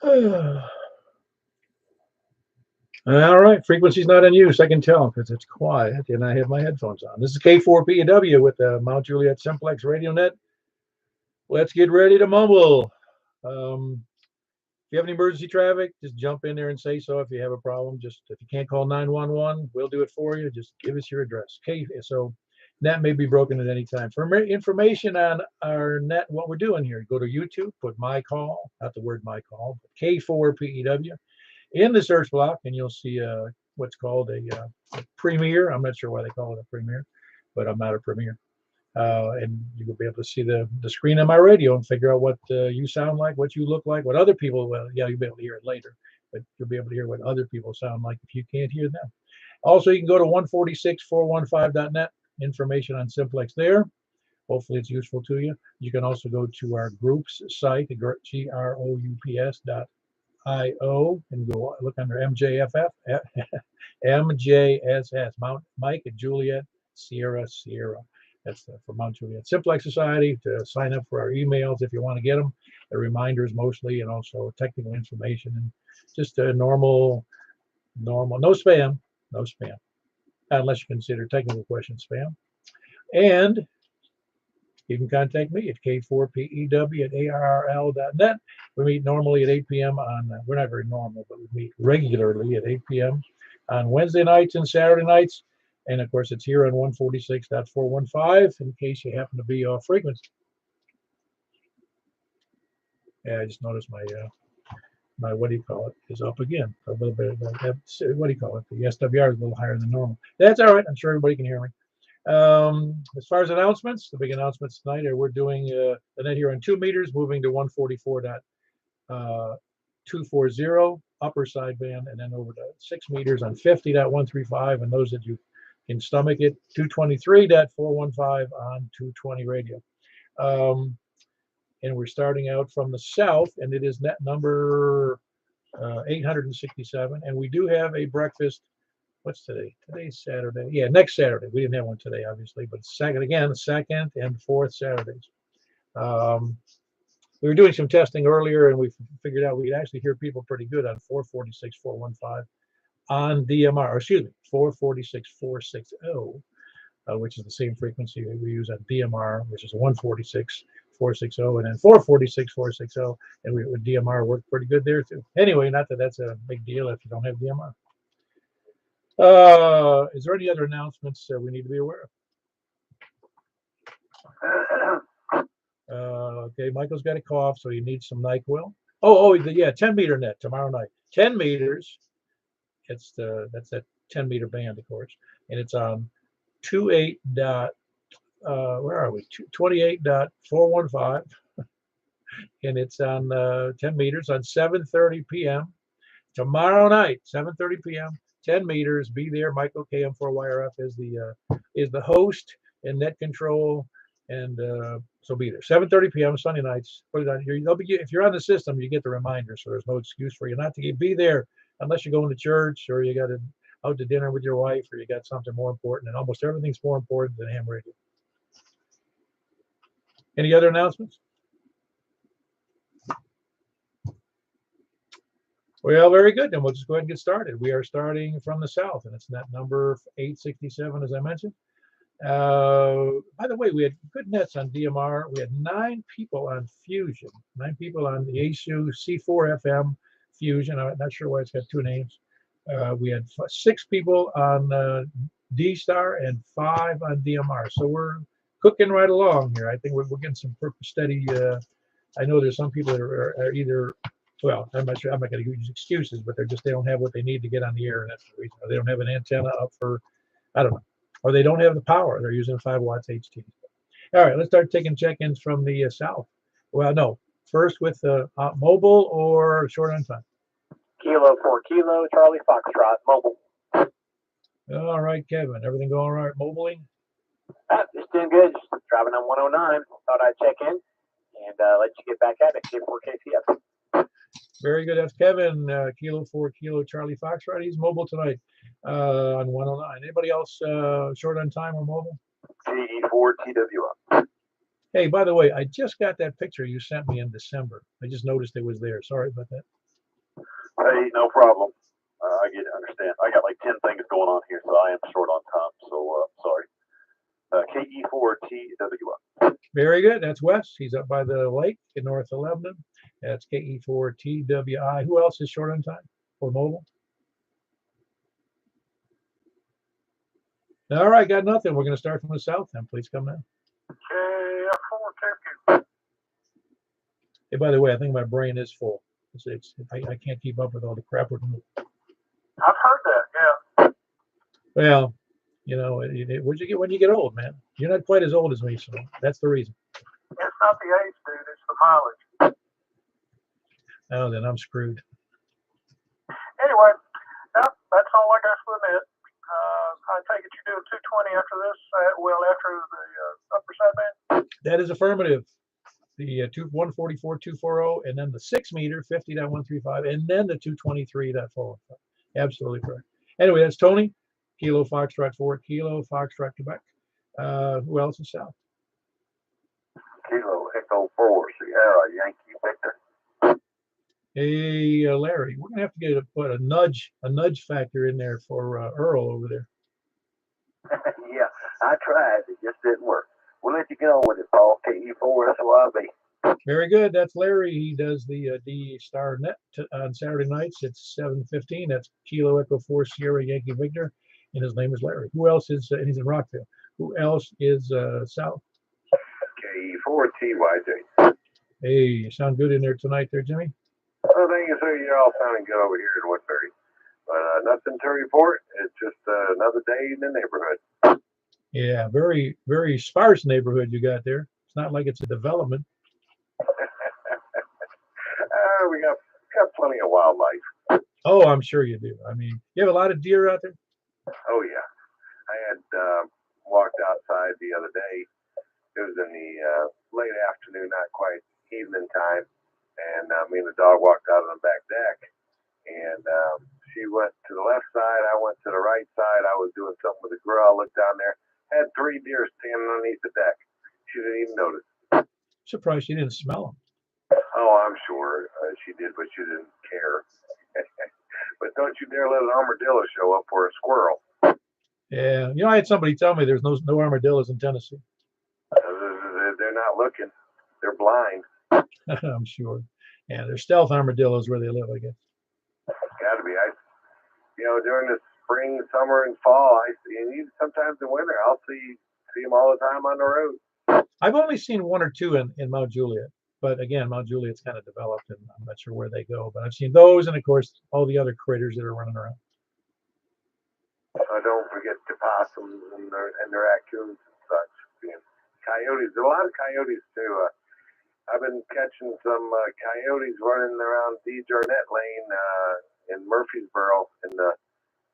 All right, frequency's not in use. I can tell because it's quiet and I have my headphones on. This is K4PW with the Mount Juliet Simplex Radio Net. Let's get ready to mumble. If you have any emergency traffic, just jump in there and say so. If you have a problem, just if you can't call 911, we'll do it for you. Just give us your address. Okay, so net may be broken at any time. For information on our net, what we're doing here, go to YouTube, put my call, not the word my call, but K4PEW in the search block, and you'll see what's called a premiere. I'm not sure why they call it a premiere, but I'm not a premiere. And you will be able to see the screen on my radio and figure out what you sound like, what you look like, what other people, well, yeah, you'll be able to hear it later, but you'll be able to hear what other people sound like if you can't hear them. Also, you can go to 146415.net, information on Simplex there. Hopefully it's useful to you. You can also go to our groups site, groups.io, and go look under MJFF, MJSS, Mike and Juliet, Sierra. That's for Mount Juliet Simplex Society. To sign up for our emails if you want to get them, the reminders mostly, and also technical information, and just a normal, no spam, unless you consider technical questions spam. And you can contact me at k4pew@arrl.net. We meet normally at 8 p.m. on, we're not very normal, but we meet regularly at 8 p.m. on Wednesday nights and Saturday nights. And of course, it's here on 146.415 in case you happen to be off frequency. Yeah, I just noticed my what do you call it is up again a little bit. What do you call it? The SWR is a little higher than normal. That's all right. I'm sure everybody can hear me. As far as announcements, the big announcements tonight are we're doing the net here on 2 meters, moving to 144.240 upper sideband, and then over to 6 meters on 50.135, and those that you can stomach it, 223.415 on 220 radio. And we're starting out from the south, and it is net number 867, and we do have a breakfast. What's today? Today's Saturday. Yeah, next Saturday. We didn't have one today, obviously, but second and fourth Saturdays. We were doing some testing earlier, and we figured out we could actually hear people pretty good on 446.415 on DMR, or excuse me, 446.460, which is the same frequency that we use on DMR, which is 146.460, and then 446.460, and with DMR worked pretty good there too. Anyway, not that that's a big deal if you don't have DMR. Is there any other announcements we need to be aware of? Okay, Michael's got a cough, so he needs some NyQuil. Yeah, 10 meter net tomorrow night. 10 meters. That's that 10 meter band, of course, and it's on 28. Where are we? 28.415, and it's on 10 meters on 7:30 p.m. tomorrow night. 7:30 p.m. 10 meters. Be there. Michael KM4YRF is the host and net control, and so be there. 7:30 p.m. Sunday nights. Put it on here. If you're on the system, you get the reminder, so there's no excuse for you not to be there unless you're going to church or you got out to dinner with your wife or you got something more important. And almost everything's more important than ham radio. Any other announcements? Well, very good. Then we'll just go ahead and get started. We are starting from the south, and it's net number 867, as I mentioned. By the way, we had good nets on DMR. We had 9 people on Fusion, 9 people on the ASU C4 FM Fusion. I'm not sure why it's got 2 names. We had 6 people on D-Star and 5 on DMR. So we're cooking right along here. I think we're getting some steady. I know there's some people that are either, well, I'm not sure, I'm not going to use excuses, but they don't have what they need to get on the air, and that's the reason. Or they don't have an antenna up for, I don't know, or they don't have the power. They're using 5 watts HT. All right, let's start taking check-ins from the south. Well, no, first with mobile or short on time. Kilo 4 Kilo, Charlie Foxtrot, mobile. All right, Kevin, everything going all right mobiling? Just doing good. Just driving on 109. Thought I'd check in and let you get back at it. K4KCF. Very good. That's Kevin, Kilo 4 Kilo, Charlie Foxtrot. He's mobile tonight on 109. Anybody else short on time or mobile? GE4TWF. Hey, by the way, I just got that picture you sent me in December. I just noticed it was there. Sorry about that. Hey, no problem. I understand. I got like 10 things going on here, so I am short on time. So sorry. KE4TWI. Very good. That's Wes. He's up by the lake in north of Lebanon. That's KE4TWI. Who else is short on time for mobile? All right, got nothing. We're going to start from the south then. Please come now. KF4TW. Hey, by the way, I think my brain is full. I can't keep up with all the crap we're doing. I've heard that, yeah. Well, you know, what'd you get when you get old, man? You're not quite as old as me, so that's the reason. It's not the age, dude. It's the mileage. Oh, then I'm screwed. Anyway, that's all I got for the net. I take it you're doing 220 after this, after the upper sideband? That is affirmative. The 144, 240, and then the 6 meter, 50.135, and then the 223.4. Absolutely correct. Anyway, that's Tony. Kilo Foxtrot 4, Kilo Foxtrot Quebec. Who else is south? Kilo Echo 4, Sierra Yankee Victor. Hey, Larry, we're gonna have to put a nudge factor in there for Earl over there. Yeah, I tried. It just didn't work. We'll let you get on with it, Paul. KE4 SOIB. Very good. That's Larry. He does the D Star Net on Saturday nights. It's 7:15. That's Kilo Echo 4 Sierra Yankee Victor, and his name is Larry. Who else is? And he's in Rockville. Who else is south? KE4 TYJ. Hey, you sound good in there tonight, there, Jimmy. Well, thank you, sir. You're all sounding good over here in Woodbury. But nothing to report. It's just another day in the neighborhood. Yeah, very, very sparse neighborhood you got there. It's not like it's a development. We got plenty of wildlife. Oh, I'm sure you do. I mean, you have a lot of deer out there? Oh, yeah. I had walked outside the other day. It was in the late afternoon, not quite evening time. And me and the dog walked out on the back deck. And she went to the left side. I went to the right side. I was doing something with the grill. I looked down there. Had 3 deer standing underneath the deck. She didn't even notice. Surprised she didn't smell them. Oh, I'm sure she did, but she didn't care. But don't you dare let an armadillo show up or a squirrel. Yeah, you know, I had somebody tell me there's no armadillos in Tennessee. They're not looking. They're blind. I'm sure. Yeah, they're stealth armadillos where they live, I guess. Got to be. During the spring, summer, and fall, and even sometimes in winter, I'll see them all the time on the road. I've only seen 1 or 2 in Mount Juliet, but again, Mount Juliet's kind of developed, and I'm not sure where they go. But I've seen those, and of course, all the other critters that are running around. Don't forget the possums and the raccoons and such. And coyotes. There are a lot of coyotes too. I've been catching some coyotes running around D. Jarnett Lane in Murfreesboro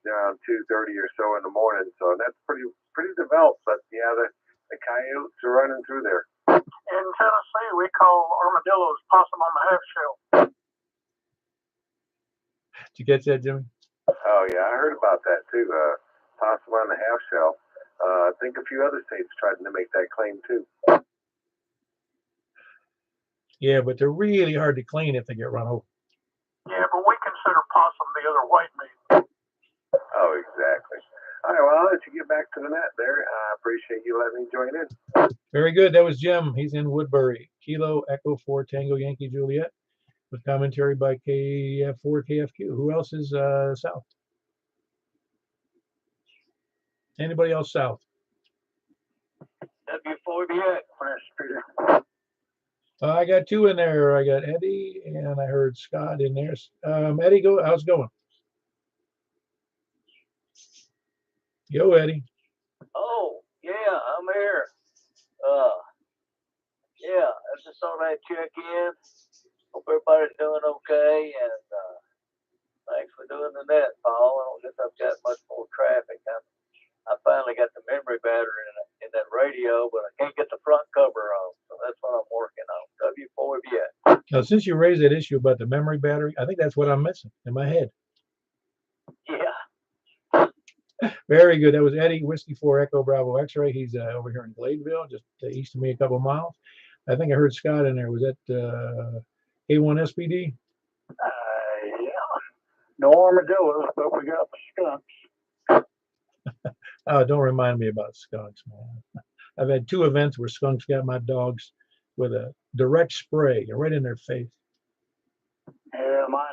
around 2:30 or so in the morning. So that's pretty developed. But yeah, the coyotes are running through there. In Tennessee, we call armadillos possum on the half shell. Did you catch that, Jimmy? Oh yeah, I heard about that too. Possum on the half shell. I think a few other states tried to make that claim too. Yeah, but they're really hard to clean if they get run over. Yeah, but we consider possum the other white meat. Oh, exactly. All right, well, I'll let you get back to the net there. I appreciate you letting me join in. Very good. That was Jim. He's in Woodbury. Kilo Echo 4 Tango Yankee Juliet with commentary by KF4 KFQ. Who else is south? Anybody else south? W4BX, Peter. I got 2 in there. I got Eddie and I heard Scott in there. Eddie, how's it going? Yo, Eddie. Oh, yeah, I'm here. Yeah, I just thought I'd check in. Hope everybody's doing okay, and thanks for doing the net, Paul. I don't guess I've got much more traffic. I finally got the memory battery in that radio, but I can't get the front cover on, so that's what I'm working on. W4BX. Now, since you raised that issue about the memory battery, I think that's what I'm missing in my head. Yeah. Very good. That was Eddie, Whiskey 4 Echo Bravo X-Ray. He's over here in Gladeville, just east of me a couple of miles. I think I heard Scott in there. Was that A1 SPD? Yeah. No armadillos, but we got the skunks. Oh, don't remind me about skunks, man. I've had 2 events where skunks got my dogs with a direct spray right in their face. Yeah, mine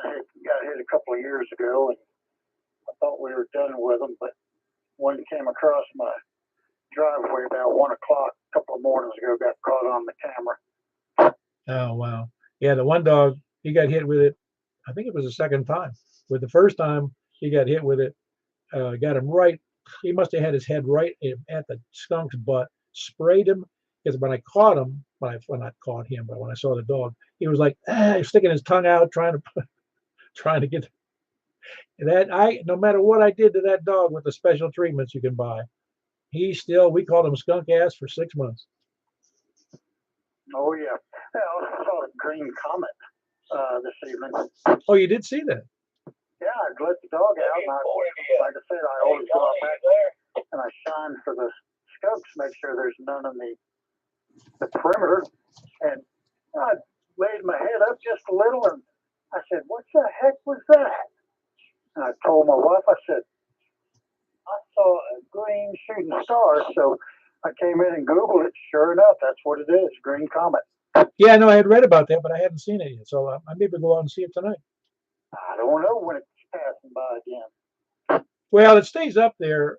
got hit a couple of years ago, and I thought we were done with them, but one came across my driveway about 1 o'clock a couple of mornings ago, got caught on the camera. Oh, wow. Yeah, the one dog, he got hit with it. I think it was the second time. With the first time he got hit with it, got him right. He must have had his head right at the skunk's butt, sprayed him. Because when I caught him, well, not caught him, but when I saw the dog, he was like, sticking his tongue out, trying to get that. No matter what I did to that dog with the special treatments you can buy, we called him skunk ass for 6 months. Oh, yeah. I also saw the green comet this evening. Oh, you did see that? Yeah, I let the dog out, and like I said, I always go out back and I shine for the skunks, make sure there's none in the perimeter. And I laid my head up just a little, and I said, "What the heck was that?" And I told my wife, I said, "I saw a green shooting star." So I came in and Googled it. Sure enough, that's what it is, green comet. Yeah, no, I had read about that, but I hadn't seen it yet. So I maybe go out and see it tonight. I don't know when it's passing by again. Well, it stays up there,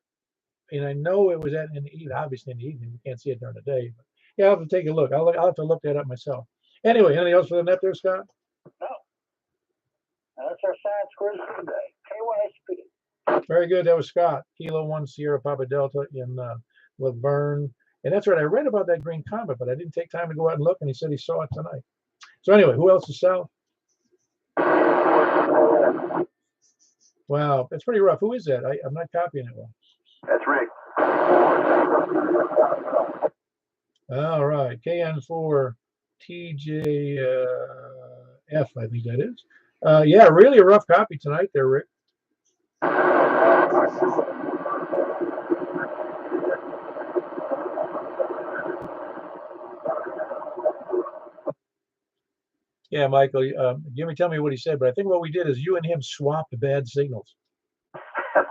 and I know it was in the evening. Obviously, in the evening, you can't see it during the day. But yeah, I'll have to take a look. I'll have to look that up myself. Anyway, anything else for the net there, Scott? No. That's our science quiz for today. K1SP. Very good. That was Scott. Kilo 1 Sierra Papa Delta in Laverne. And that's right. I read about that green comet, but I didn't take time to go out and look, and he said he saw it tonight. So anyway, who else is south? Wow, that's pretty rough. Who is that? I'm not copying it well. That's Rick. All right, KN4 TJF, I think that is. Yeah, really a rough copy tonight there, Rick. Yeah, Michael, tell me what he said, but I think what we did is you and him swapped bad signals.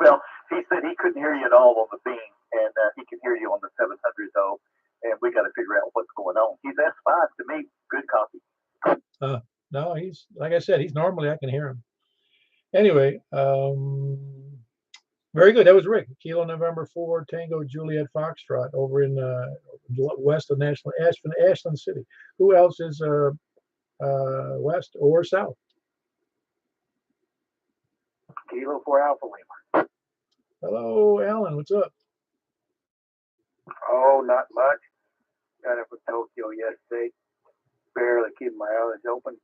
Well, he said he couldn't hear you at all on the beam, and he can hear you on the 700 though, and we got to figure out what's going on. That's fine to me. Good copy. No, he's, like I said, he's normally, I can hear him. Anyway, very good. That was Rick. Kilo November 4 Tango Juliet Foxtrot over in west of Ashland City. Who else is west or south? Kilo 4 Alpha Lima. Hello, Alan. What's up? Oh, not much. Got up from Tokyo yesterday. Barely keeping my eyes open.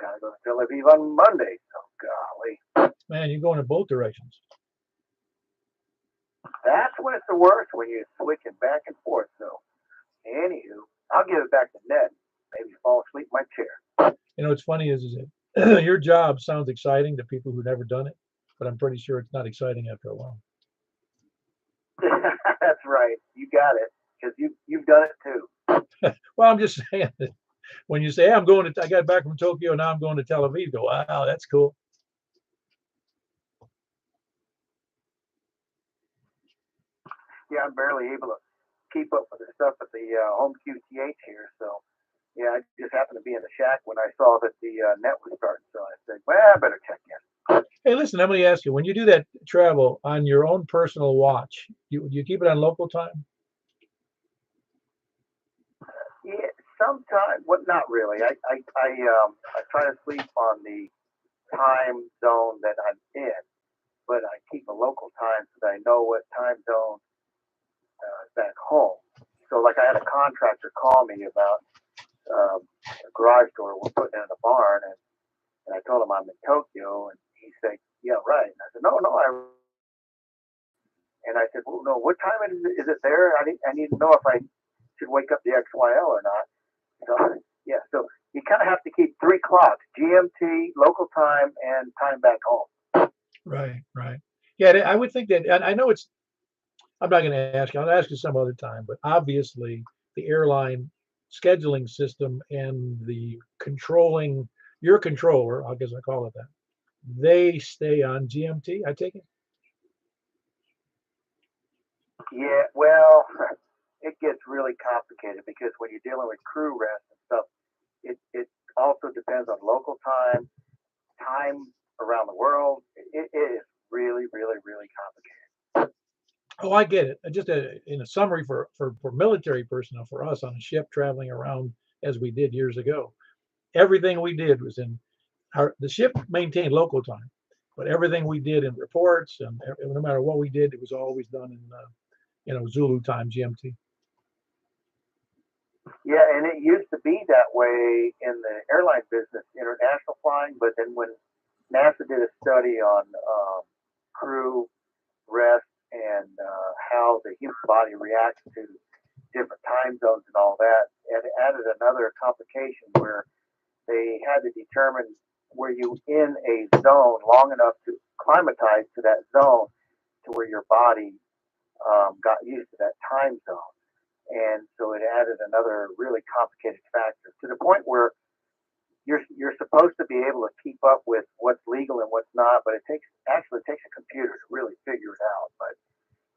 Gotta go to Tel Aviv on Monday. Oh, golly. Man, you're going in both directions. That's when it's the worst, when you're switching back and forth. So, anywho, I'll give it back to Ned. Maybe fall asleep in my chair. You know, what's funny is that your job sounds exciting to people who've never done it, but I'm pretty sure it's not exciting after a while. That's right. You got it, because you've done it too. Well, I'm just saying that when you say, hey, I got back from Tokyo, now I'm going to Tel Aviv, go, wow, that's cool. Yeah, I'm barely able to keep up with the stuff at the home QTH here. So, yeah, I just happened to be in the shack when I saw that the net was starting. So I said, well, I better check in. Hey, listen, I'm going to ask you, when you do that travel on your own personal watch, you keep it on local time? Yeah, sometimes. Well, not really. I try to sleep on the time zone that I'm in, but I keep a local time so that I know what time zone back home. So, like, I had a contractor call me about a garage door we're putting in a barn, and I told him I'm in Tokyo, and he said, "Yeah, right." And I said, "No, And I said, "Well, no. What time is it there? I need to know if I should wake up the XYL or not." So, yeah. So you kind of have to keep 3 clocks: GMT, local time, and time back home. Right. Yeah, I would think that. And I know it's. I'm not going to ask you. I'll ask you some other time. But obviously, the airline scheduling system and the your controller, I guess I call it that, they stay on GMT, I take it? Yeah, well, it gets really complicated because when you're dealing with crew rest and stuff, it also depends on local time, time around the world. It is really, really, really complicated. Oh, I get it. Just in a summary for military personnel, for us on a ship traveling around as we did years ago, everything we did was in the ship maintained local time, but everything we did in reports and no matter what we did, it was always done in Zulu time, GMT. Yeah, and it used to be that way in the airline business, international flying. But then when NASA did a study on crew rest and how the human body reacts to different time zones and all that, it added another complication where they had to determine were you in a zone long enough to acclimatize to that zone to where your body got used to that time zone. And so it added another really complicated factor to the point where you're supposed to be able to keep up with what's legal and what's not, but it takes a computer to really figure it out. But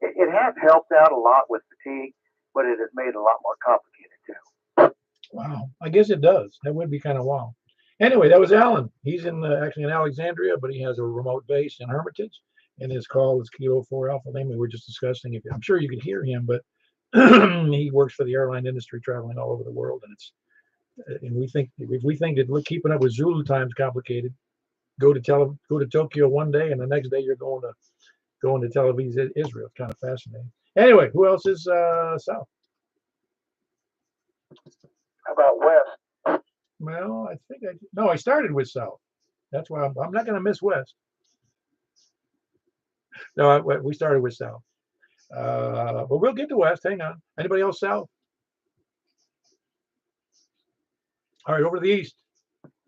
it has helped out a lot with fatigue, but it has made it a lot more complicated too. Wow, I guess it does. That would be kind of wild. Anyway, that was Alan. He's actually in Alexandria, but he has a remote base in Hermitage, and his call is Kilo 4 Alpha Lima. We were just discussing it. I'm sure you could hear him, but he works for the airline industry, traveling all over the world, and we think if we think that keeping up with Zulu time is complicated, go to Tokyo one day, and the next day you're going to Tel Aviv, Israel. It's kind of fascinating. Anyway, who else is south? How about west? Well, I started with south. That's why I'm not going to miss west. No, we started with south. But we'll get to west. Hang on. Anybody else south? All right, over to the east.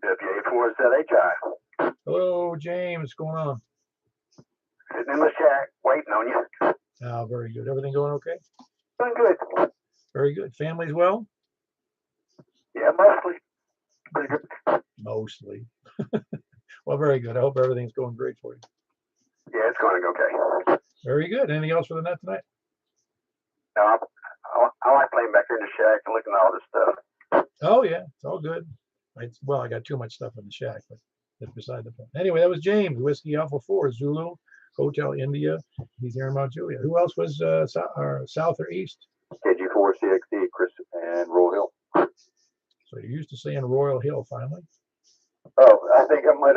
WA4ZHI. Hello, James. What's going on? Sitting in the shack, waiting on you. Oh, very good. Everything going okay? Doing good. Very good. Family's well? Yeah, mostly. Pretty good. Mostly. Well, very good. I hope everything's going great for you. Yeah, it's going okay. Very good. Anything else for the net tonight? No, I like playing back here in the shack and looking at all this stuff. Oh, yeah. It's all good. Well, I got too much stuff in the shack, but that's beside the point. Anyway, that was James, Whiskey Alpha 4, Zulu, Hotel India. He's here in Mount Juliet. Who else was south or east? KG4CXD, Chris, and Royal Hill. So you're used to saying Royal Hill finally? Oh, I think I might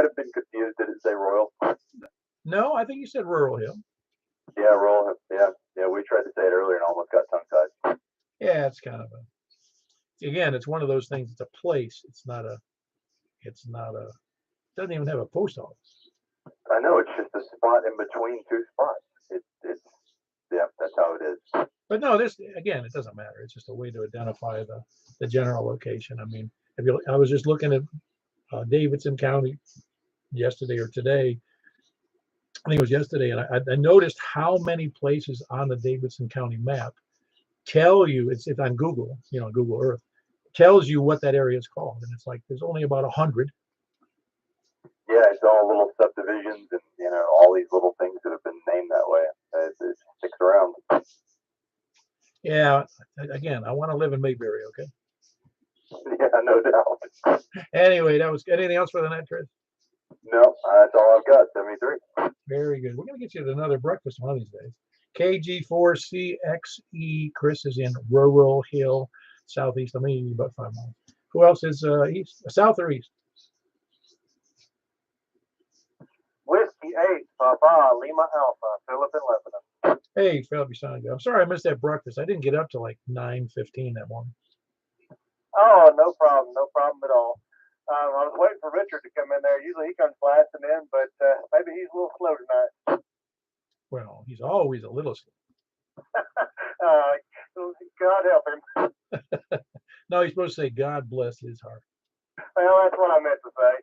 have been confused. Did it say Royal? No, I think you said Rural Hill. Yeah, Royal Hill. Yeah. We tried to say it earlier and almost got tongue-tied. Yeah, it's kind of again, it's one of those things. It's a place. It doesn't even have a post office. I know, it's just a spot in between two spots. That's how it is. But no, it doesn't matter. It's just a way to identify the general location. I mean, I was just looking at Davidson County yesterday or today. I think it was yesterday, and I noticed how many places on the Davidson County map tell you it's on Google, Google Earth, tells you what that area is called, and it's like there's only about 100. Yeah, it's all little subdivisions and all these little things that have been named that way. It sticks around. Yeah, again, I want to live in Mayberry, okay? Yeah, no doubt. Anyway, that was anything else for the night, Chris? No, that's all I've got. 73. Very good. We're gonna get you to another breakfast one of these days. KG4CXE. Chris is in Rural Hill, southeast. I mean, about 5 miles. Who else is east, south or east? Whiskey 8, Papa, Lima Alpha, Philip in Lebanon. Hey, Philip, you sound good. I'm sorry I missed that breakfast. I didn't get up till like 9:15 that morning. Oh, no problem at all. I was waiting for Richard to come in there. Usually he comes blasting in, but maybe he's a little slow tonight. Well, he's always a little slow. God help him. No, you're supposed to say, God bless his heart. Well, that's what I meant to say.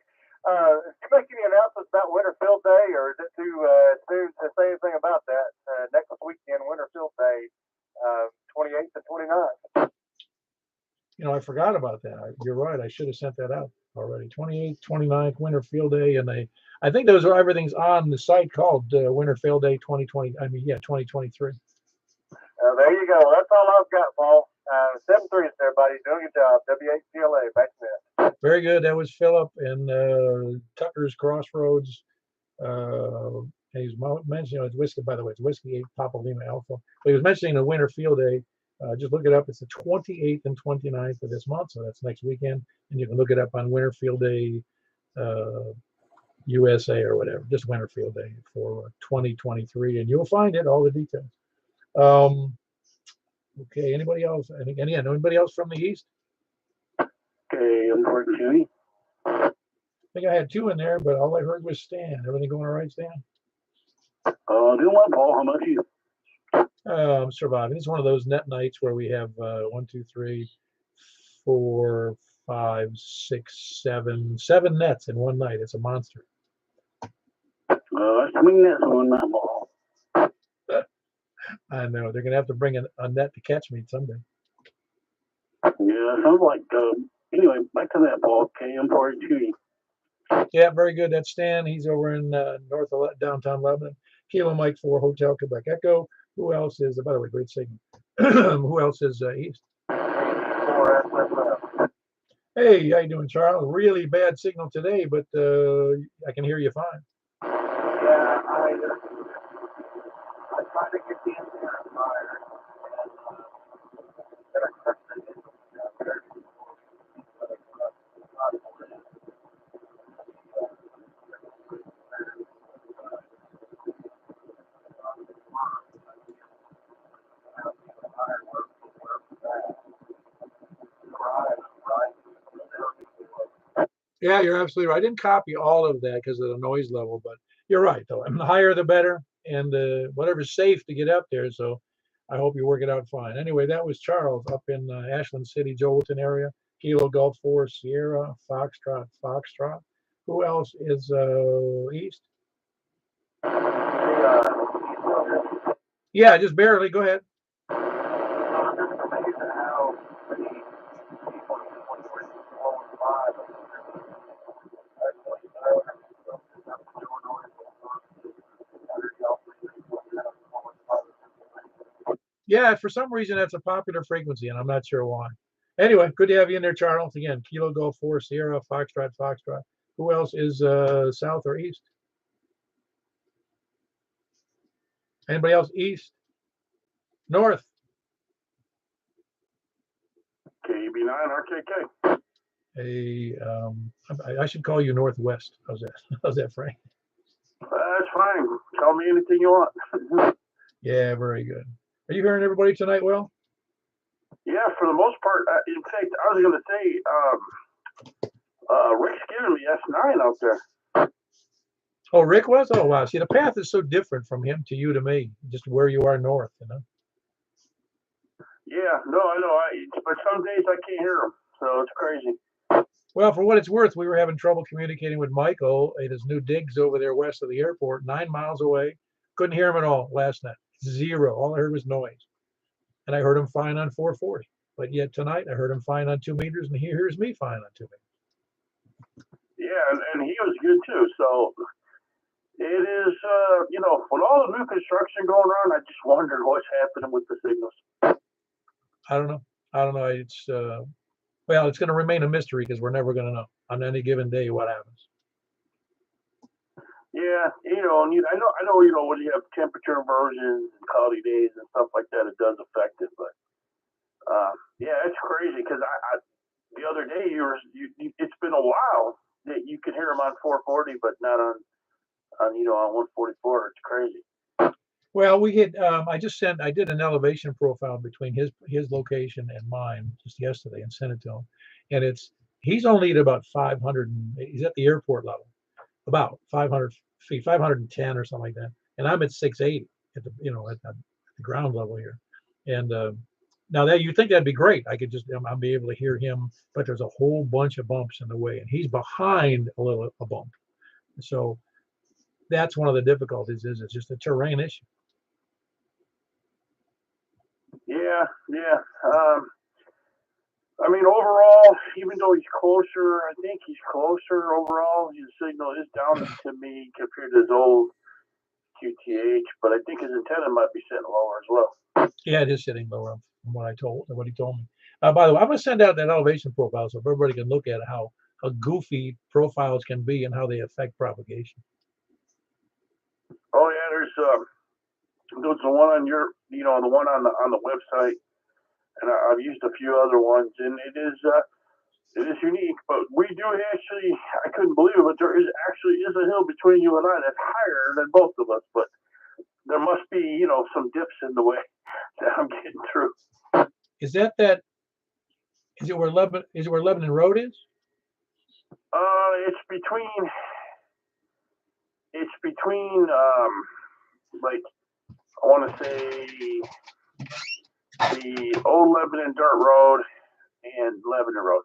Did you make any announcements about Winterfield Day, or is it too soon to say anything about that? Next weekend, Winterfield Day, 28th and 29th. I forgot about that. You're right. I should have sent that out. already. 28th, 29th, Winter Field Day, and I think those are everything's on the site called Winter Field Day 2020. I mean, yeah, 2023. There you go. That's all I've got, Paul. 7-3, everybody. Doing your job. WHCLA. Back to that. Very good. That was Philip in Tucker's Crossroads. He's mentioning it's whiskey, by the way. It's Whiskey 8 Papa Lima Alpha. But he was mentioning the Winter Field Day. Just look it up. It's the 28th and 29th of this month, so that's next weekend. And you can look it up on Winter Field Day USA or whatever. Just Winter Field Day for 2023, and you'll find it, all the details. Okay, anybody else? Anybody else from the East? Okay, unfortunately. I think I had two in there, but all I heard was Stan. Everything going all right, Stan? Doing well, Paul. How about you? I'm surviving. It's one of those net nights where we have 1, 2, 3, 4, 5, 6, 7 nets in one night. It's a monster. Swing nets on that ball. I know. They're going to have to bring a net to catch me someday. Yeah, sounds like, anyway, back to that ball. KM42. Yeah, very good. That's Stan. He's over in downtown Lebanon. Kilo Mike 4, Hotel Quebec Echo. Who else is, by the way, great signal. Who else is East? Hey, how you doing, Charles? Really bad signal today, but I can hear you fine. Yeah, I tried to get the antenna fired. Yeah, you're absolutely right. I didn't copy all of that because of the noise level, but you're right, though. And the higher, the better, and whatever's safe to get up there. So I hope you work it out fine. Anyway, that was Charles up in Ashland City, Joelton area. Kilo Golf 4, Sierra, Foxtrot. Who else is East? Yeah, just barely. Go ahead. Yeah, for some reason that's a popular frequency, and I'm not sure why. Anyway, good to have you in there, Charles. Again, Kilo Golf 4, Sierra, Foxtrot. Who else is south or east? Anybody else east? North? KB9 RKK. I should call you Northwest. How's that? How's that, Frank? That's fine. Call me anything you want. Yeah, very good. Are you hearing everybody tonight well? Yeah, for the most part. In fact, I was going to say, Rick's giving me S9 out there. Oh, Rick was? Oh, wow. See, the path is so different from him to you to me, just where you are north, you know? Yeah, no, I know. But some days I can't hear him, so it's crazy. Well, for what it's worth, we were having trouble communicating with Michael at his new digs over there west of the airport, 9 miles away. Couldn't hear him at all last night. Zero. All I heard was noise. And I heard him fine on 440. But yet tonight, I heard him fine on 2 meters, and he hears me fine on 2 meters. Yeah, and he was good too. So it is, with all the new construction going on, I just wondered what's happening with the signals. I don't know. It's well, it's going to remain a mystery because we're never going to know on any given day what happens. Yeah, and I know, when you have temperature inversions and cloudy days and stuff like that, it does affect it. But yeah, it's crazy because I the other day it's been a while that you can hear them on 440, but not on 144. It's crazy. Well, we had I did an elevation profile between his location and mine just yesterday and sent it to him, and he's only at about 500. He's at the airport level, about 500 feet, 510 or something like that, and I'm at 680 at the ground level here, and now that you think that'd be great, I could just I'll be able to hear him, but there's a whole bunch of bumps in the way, and he's behind a bump, so that's one of the difficulties. It's just a terrain issue. Yeah. I mean, overall, even though he's closer, I think he's closer overall. His signal is down to me compared to his old QTH, but I think his antenna might be sitting lower as well. Yeah, it is sitting lower from what he told me. By the way, I'm going to send out that elevation profile so everybody can look at how goofy profiles can be and how they affect propagation. Oh yeah, there's the one on your, the one on the website, and I've used a few other ones, and it is unique. But we do actually, I couldn't believe it, but there is a hill between you and I that's higher than both of us. But there must be, some dips in the way that I'm getting through. Is it where Lebanon Road is? It's between like, I want to say the old Lebanon Dirt Road and Lebanon Road.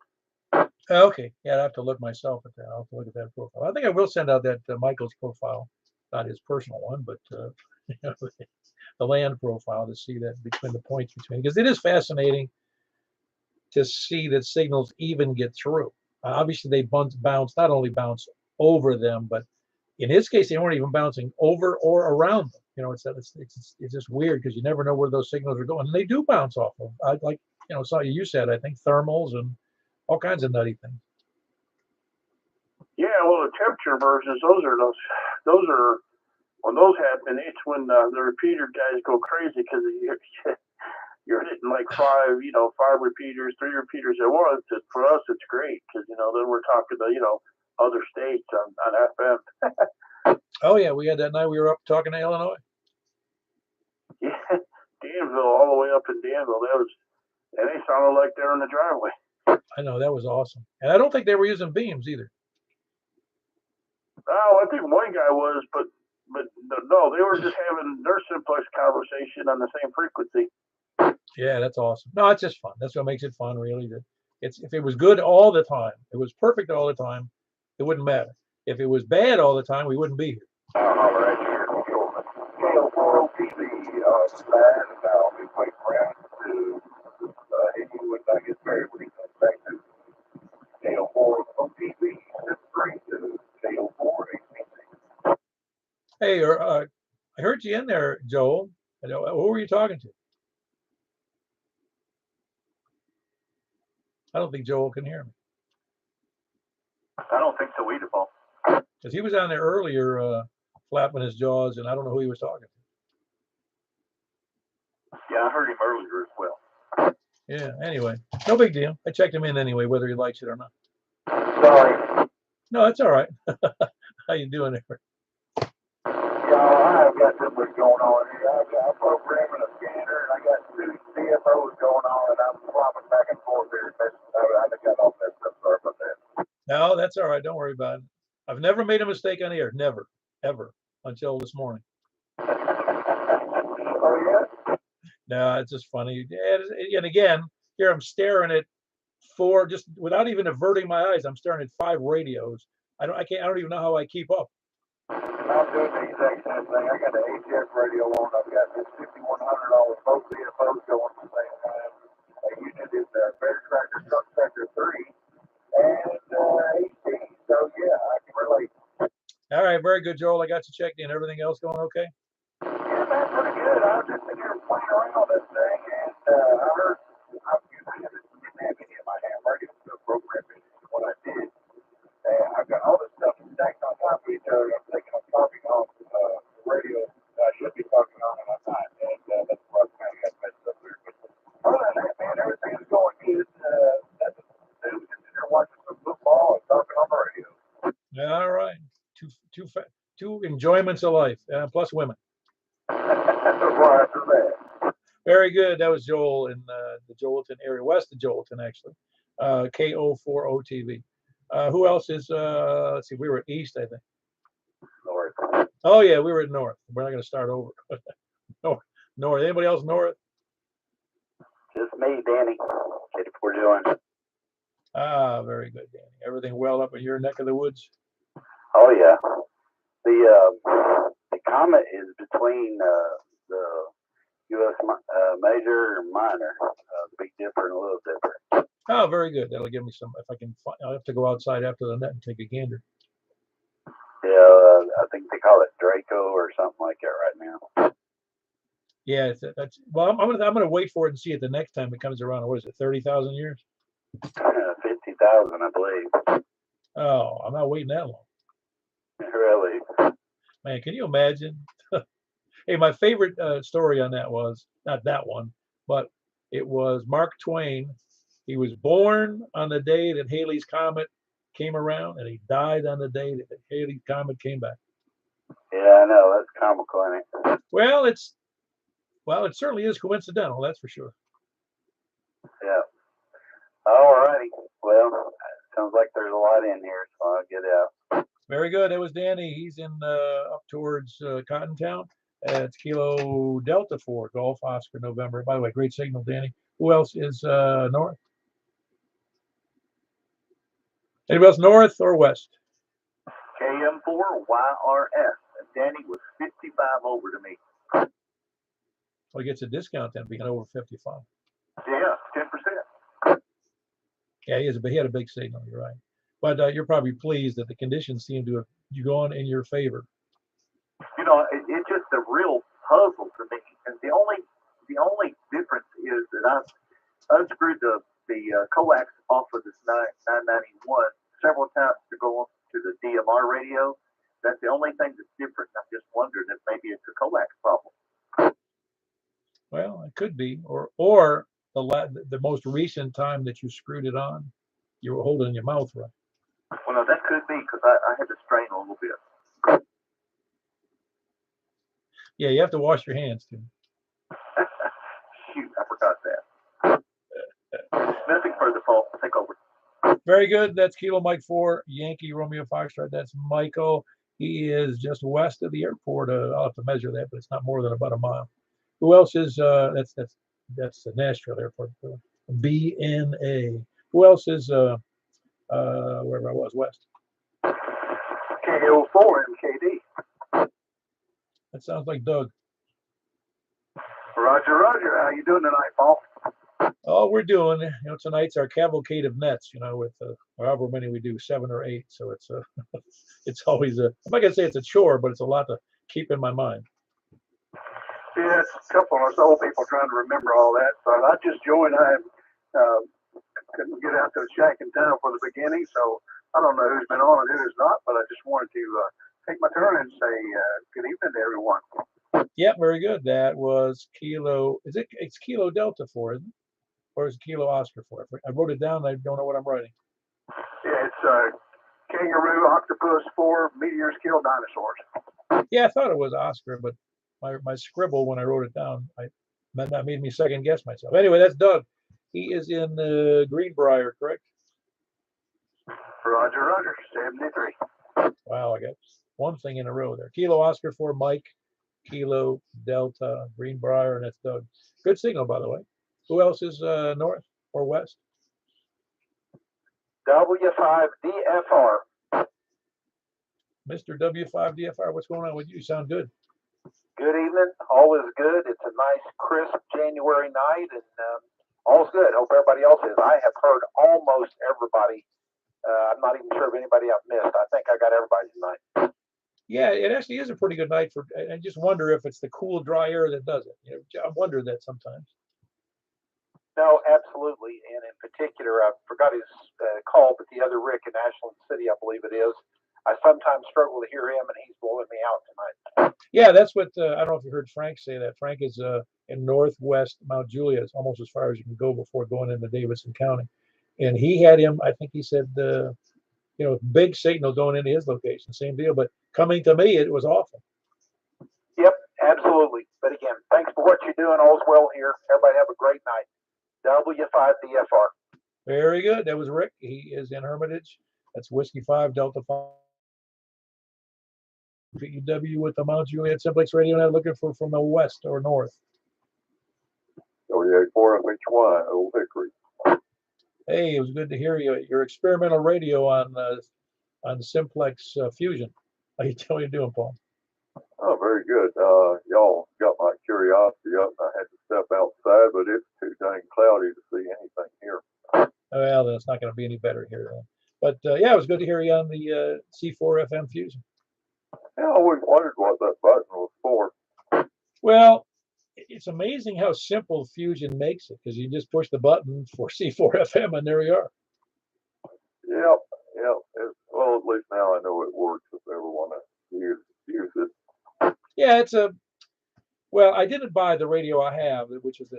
Okay, yeah, I'll have to look myself at that. I'll have to look at that profile. I think I will send out that Michael's profile, not his personal one, but the land profile to see that between the points between, because it is fascinating to see that signals even get through. Obviously, they not only bounce over them, but in his case, they weren't even bouncing over or around them. It's just weird because you never know where those signals are going. And they do bounce off of, like you said, I think thermals and all kinds of nutty things. Yeah, well, the temperature versions, those are when those happen. It's when the repeater guys go crazy because you're hitting like five repeaters, 3 repeaters at once. And for us, it's great because then we're talking to other states on FM. Oh yeah, we had that night. We were up talking to Illinois. Yeah, Danville, all the way up in Danville. And they sounded like they're in the driveway. I know, that was awesome. And I don't think they were using beams either. Oh, I think one guy was, but no, they were just having their simplex conversation on the same frequency. Yeah, that's awesome. No, it's just fun. That's what makes it fun, really. If it was good all the time, it was perfect all the time, it wouldn't matter. If it was bad all the time, we wouldn't be here. All right, here we go. KO4OTV, bad about midway around to hit you with, I guess, very recent back to KO4OTV, 3 to KO4ACC. Hey, I heard you in there, Joel. Who were you talking to? I don't think Joel can hear me. I don't think so either, Paul. Because he was on there earlier flapping his jaws, and I don't know who he was talking to. Yeah, I heard him earlier as well. Yeah, anyway, no big deal. I checked him in anyway, whether he likes it or not. Sorry. No, it's all right. How you doing there? Yeah, I've got this what's going on here. I'm programming a scanner, and I got 2 CFOs going on, and I'm swapping back and forth here. I got all messed up. Sorry about that. No, that's all right. Don't worry about it. I've never made a mistake on the air. Never, ever, until this morning. Oh, yeah? No, it's just funny. And again, here I'm staring at 4, just without even averting my eyes. I'm staring at 5 radios. I don't even know how I keep up. I'm doing the exact same thing. I got an ATF radio on. I've got this $5,100 both CFOs going at the same time. A unit is Bear Tracker, Truck Tracker 3, and HD. So, yeah, I can relate. All right, very good, Joel. I got you checked in. Everything else going okay? Yeah, man, pretty good. I was just sitting here playing around on this thing, and I heard I didn't have any of my ham radio programming when I did. And I've got all this stuff stacked on top of each other. I'm thinking I'm talking on the radio that I should be talking on, and I'm not. And that's why I kind of got messed up there. But other than that, man, everything is going good. Nothing to do. Just sitting here watching some football and talking on the radio. All right. Two enjoyments of life, plus women. After that. Very good. That was Joel in the Joelton area, west of Joelton, actually. KO4OTV. Who else is? Let's see. We were at east, I think. North. Oh yeah, we were at north. We're not going to start over. North. Anybody else north? Just me, Danny. 84 doing. Ah, very good, Danny. Everything well up in your neck of the woods? Oh yeah. The comet is between the U.S. Major and Minor, the Big Dipper and Little Dipper. Oh, very good. That'll give me some. If I can, I'll have to go outside after the net and take a gander. Yeah, I think they call it Draco or something like that right now. Yeah, that's well. I'm gonna wait for it and see it the next time it comes around. What is it? 30,000 years? 50,000, I believe. Oh, I'm not waiting that long. Really? Man, can you imagine? Hey, my favorite story on that was not that one, but it was Mark Twain. He was born on the day that Halley's Comet came around, and he died on the day that Halley's Comet came back. Yeah, I know. That's comical, isn't it? Well, it certainly is coincidental, that's for sure. Yeah. All righty. Well, sounds like there's a lot in here, so I'll get out. Very good. That was Danny. He's in up towards Cottontown. It's Kilo Delta 4, Golf Oscar November. By the way, great signal, Danny. Who else is north? Anybody else north or west? KM4YRS. And Danny was 55 over to me. Well, he gets a discount then, being over 55. Yeah, 10%. Yeah, he had a big signal. You're right. But you're probably pleased that the conditions seem to have gone in your favor. You know, it's just a real puzzle to me. And the only difference is that I unscrewed the coax off of this 991 several times to go on to the DMR radio. That's the only thing that's different. I'm just wondering if maybe it's a coax problem. Well, it could be, or the most recent time that you screwed it on, you were holding your mouth right. Well, no, that could be because I had to strain a little bit. Yeah, you have to wash your hands too. Shoot, I forgot that. Nothing further, Paul. Take over. Very good. That's Kilo Mike 4, Yankee Romeo Foxtrot. That's Michael. He is just west of the airport. I'll have to measure that, but it's not more than about a mile. Who else is? That's the Nashville airport. BNA. Who else is? Wherever I was, west. KO4 MKD. That sounds like Doug. Roger, Roger. How you doing tonight, Paul? Oh, we're doing. Tonight's our cavalcade of nets. With however many we do, 7 or 8. So it's it's always I'm not gonna say it's a chore, but it's a lot to keep in my mind. Yeah, it's a couple of us old people trying to remember all that. So I just joined. I couldn't get out to the shack in town for the beginning, so I don't know who's been on and who's not. But I just wanted to take my turn and say good evening to everyone. Yeah, very good. That was Kilo. It's Kilo Delta 4, isn't it? Or is it Kilo Oscar 4? I wrote it down. I don't know what I'm writing. Yeah, it's kangaroo, octopus, 4 meteors kill dinosaurs. Yeah, I thought it was Oscar, but my scribble when I wrote it down, that made me second guess myself. Anyway, that's Doug. He is in Greenbrier, correct? Roger, Roger, 73. Wow, I got one thing in a row there. Kilo Oscar 4, Mike, Kilo Delta, Greenbrier, and that's Doug. Good signal, by the way. Who else is north or west? W5DFR. Mr. W5DFR, what's going on with you? You sound good. Good evening. All is good. It's a nice, crisp January night, and all's good. Hope everybody else is. I have heard almost everybody. I'm not even sure if anybody I've missed. I think I got everybody tonight. Yeah, it actually is a pretty good night for. I just wonder if it's the cool, dry air that does it. I wonder that sometimes. No, absolutely. And in particular, I forgot his call, but the other Rick in Ashland City, I believe it is. I sometimes struggle to hear him, and he's blowing me out tonight. Yeah, that's what I don't know if you heard Frank say that. Frank is in northwest Mount Juliet. It's almost as far as you can go before going into Davidson County. And he had him, I think he said, big signal going into his location. Same deal. But coming to me, it was awful. Yep, absolutely. But again, thanks for what you're doing. All's well here. Everybody have a great night. W5DFR. Very good. That was Rick. He is in Hermitage. That's Whiskey 5, Delta 5. PEW with the Mount Juliet Simplex Radio Net, looking for from the west or north. 38-4 FHY, Old Hickory. Hey, it was good to hear you. Your experimental radio on Simplex Fusion. How you doing, Paul? Oh, very good. Y'all got my curiosity up. I had to step outside, but it's too dang cloudy to see anything here. Well, then it's not going to be any better here. But yeah, it was good to hear you on the C4 FM Fusion. Yeah, I always wondered what that button was for. Well, it's amazing how simple Fusion makes it, because you just push the button for C4 FM and there you are. Yep. Well, at least now I know it works if I ever want to use it. Yeah, well, I didn't buy the radio I have, which is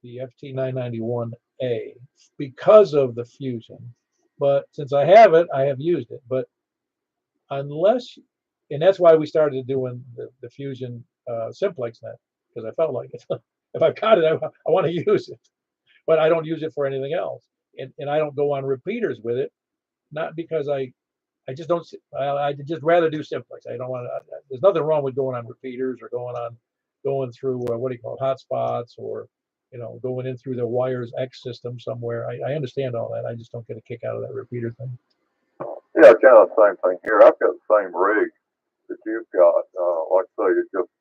the FT991A, because of the Fusion. But since I have it, I have used it. But unless, and that's why we started doing the Fusion Simplex Net, because I felt like it. If I've got it, I want to use it. But I don't use it for anything else. And I don't go on repeaters with it, not because I just don't, I just rather do Simplex. I don't want to, there's nothing wrong with going on repeaters or going through, what do you call it, hotspots, or, going in through the wires X system somewhere. I understand all that. I just don't get a kick out of that repeater thing. Yeah, kind of the same thing here. I've got the same rig that you've got. Like I say, it just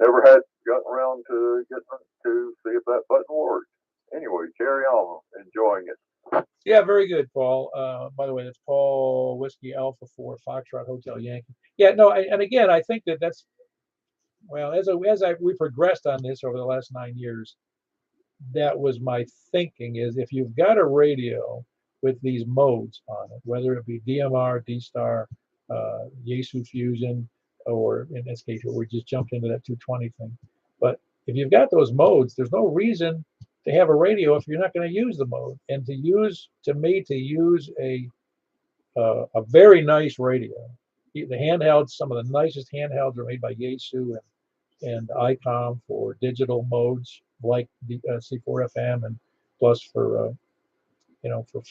never had gotten around to getting to see if that button worked. Anyway, carry on, enjoying it. Yeah, very good, Paul. By the way, that's Paul Whiskey Alpha 4 Foxtrot Hotel Yankee. Yeah, no, and again, I think that's, well, as we progressed on this over the last 9 years, that was my thinking, is if you've got a radio with these modes on it, whether it be DMR, D-Star, Yaesu Fusion, or in this case, we just jumped into that 220 thing. But if you've got those modes, there's no reason to have a radio if you're not going to use the mode. And to use a very nice radio. The handhelds, some of the nicest handhelds are made by Yaesu and ICOM for digital modes like the C4 FM, and plus for for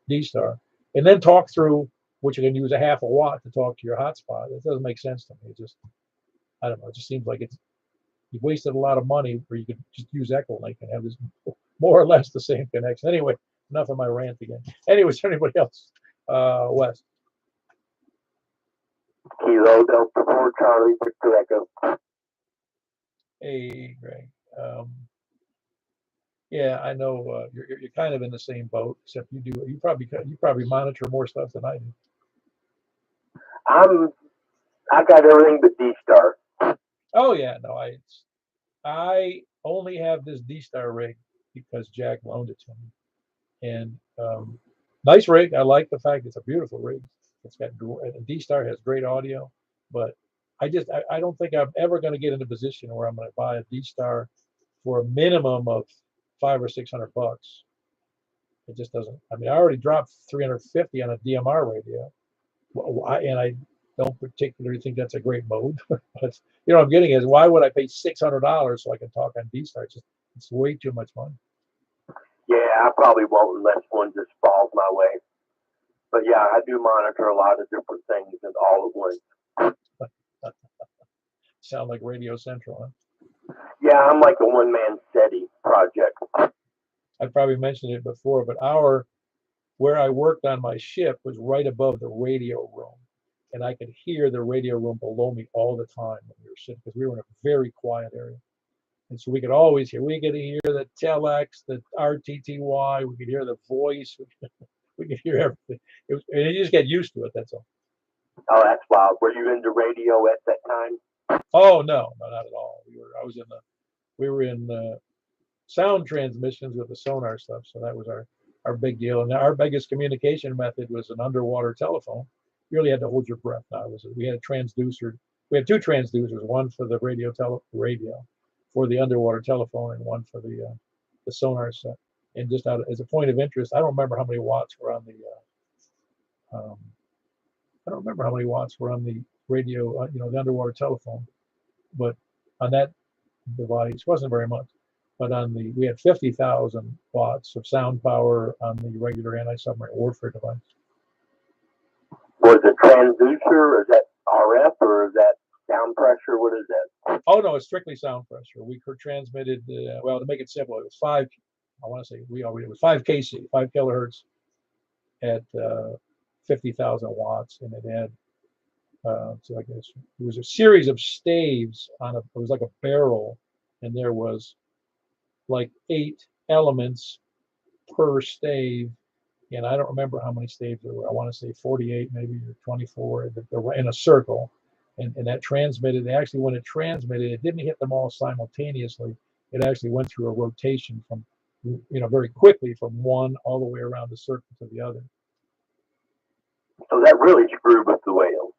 D-Star. And then talk through, which you can use a half a watt to talk to your hotspot. It doesn't make sense to me. It just, I don't know. It just seems like you've wasted a lot of money where you could just use Echolink and have this more or less the same connection. Anyway, enough of my rant again. Anyway, is there anybody else? Wes. Kilo Delta 4 Charlie Victor Echo. Hey, Greg. Yeah, I know you're kind of in the same boat, except you probably monitor more stuff than I do. I got everything but D-Star. Oh yeah, no, I only have this D-Star rig because Jack loaned it to me, and nice rig. I like the fact it's a beautiful rig. It's got D-Star has great audio, but I don't think I'm ever going to get in a position where I'm going to buy a D-Star for a minimum of $500 or $600. It just doesn't. I mean, I already dropped $350 on a DMR radio, and I don't particularly think that's a great mode. But what I'm getting is, why would I pay $600 so I can talk on D-Star? It's way too much money. Yeah, I probably won't unless one just falls my way. But yeah, I do monitor a lot of different things and all at once. Sound like Radio Central, huh? Yeah, I'm like a one-man SETI project. I probably mentioned it before, but where I worked on my ship was right above the radio room, and I could hear the radio room below me all the time when we were sitting, because we were in a very quiet area, and so we could always hear. We could hear the telex, the RTTY. We could hear the voice. We could hear everything. And you just get used to it. That's all. Oh, that's wild. Were you into radio at that time? Oh no, not at all. We were in sound transmissions with the sonar stuff, so that was our big deal. And our biggest communication method was an underwater telephone. You really had to hold your breath. We had a transducer. We had two transducers, one for the radio for the underwater telephone, and one for the sonar set. And just as a point of interest, I don't remember how many watts were on the radio, the underwater telephone, but on that device wasn't very much. But we had 50,000 watts of sound power on the regular anti-submarine warfare device. Was it transducer? Is that RF or is that sound pressure? What is that? Oh no, it's strictly sound pressure. We transmitted, to make it simple, it was 5 kc, 5 kilohertz at 50,000 watts, and it had so I guess it was a series of staves it was like a barrel, and there was like 8 elements per stave. And I don't remember how many staves there were. I want to say 48, maybe, or 24. They were in a circle, and that transmitted. Actually, when it transmitted, it didn't hit them all simultaneously. It actually went through a rotation from, very quickly from one all the way around the circle to the other. So that really screwed with the whales.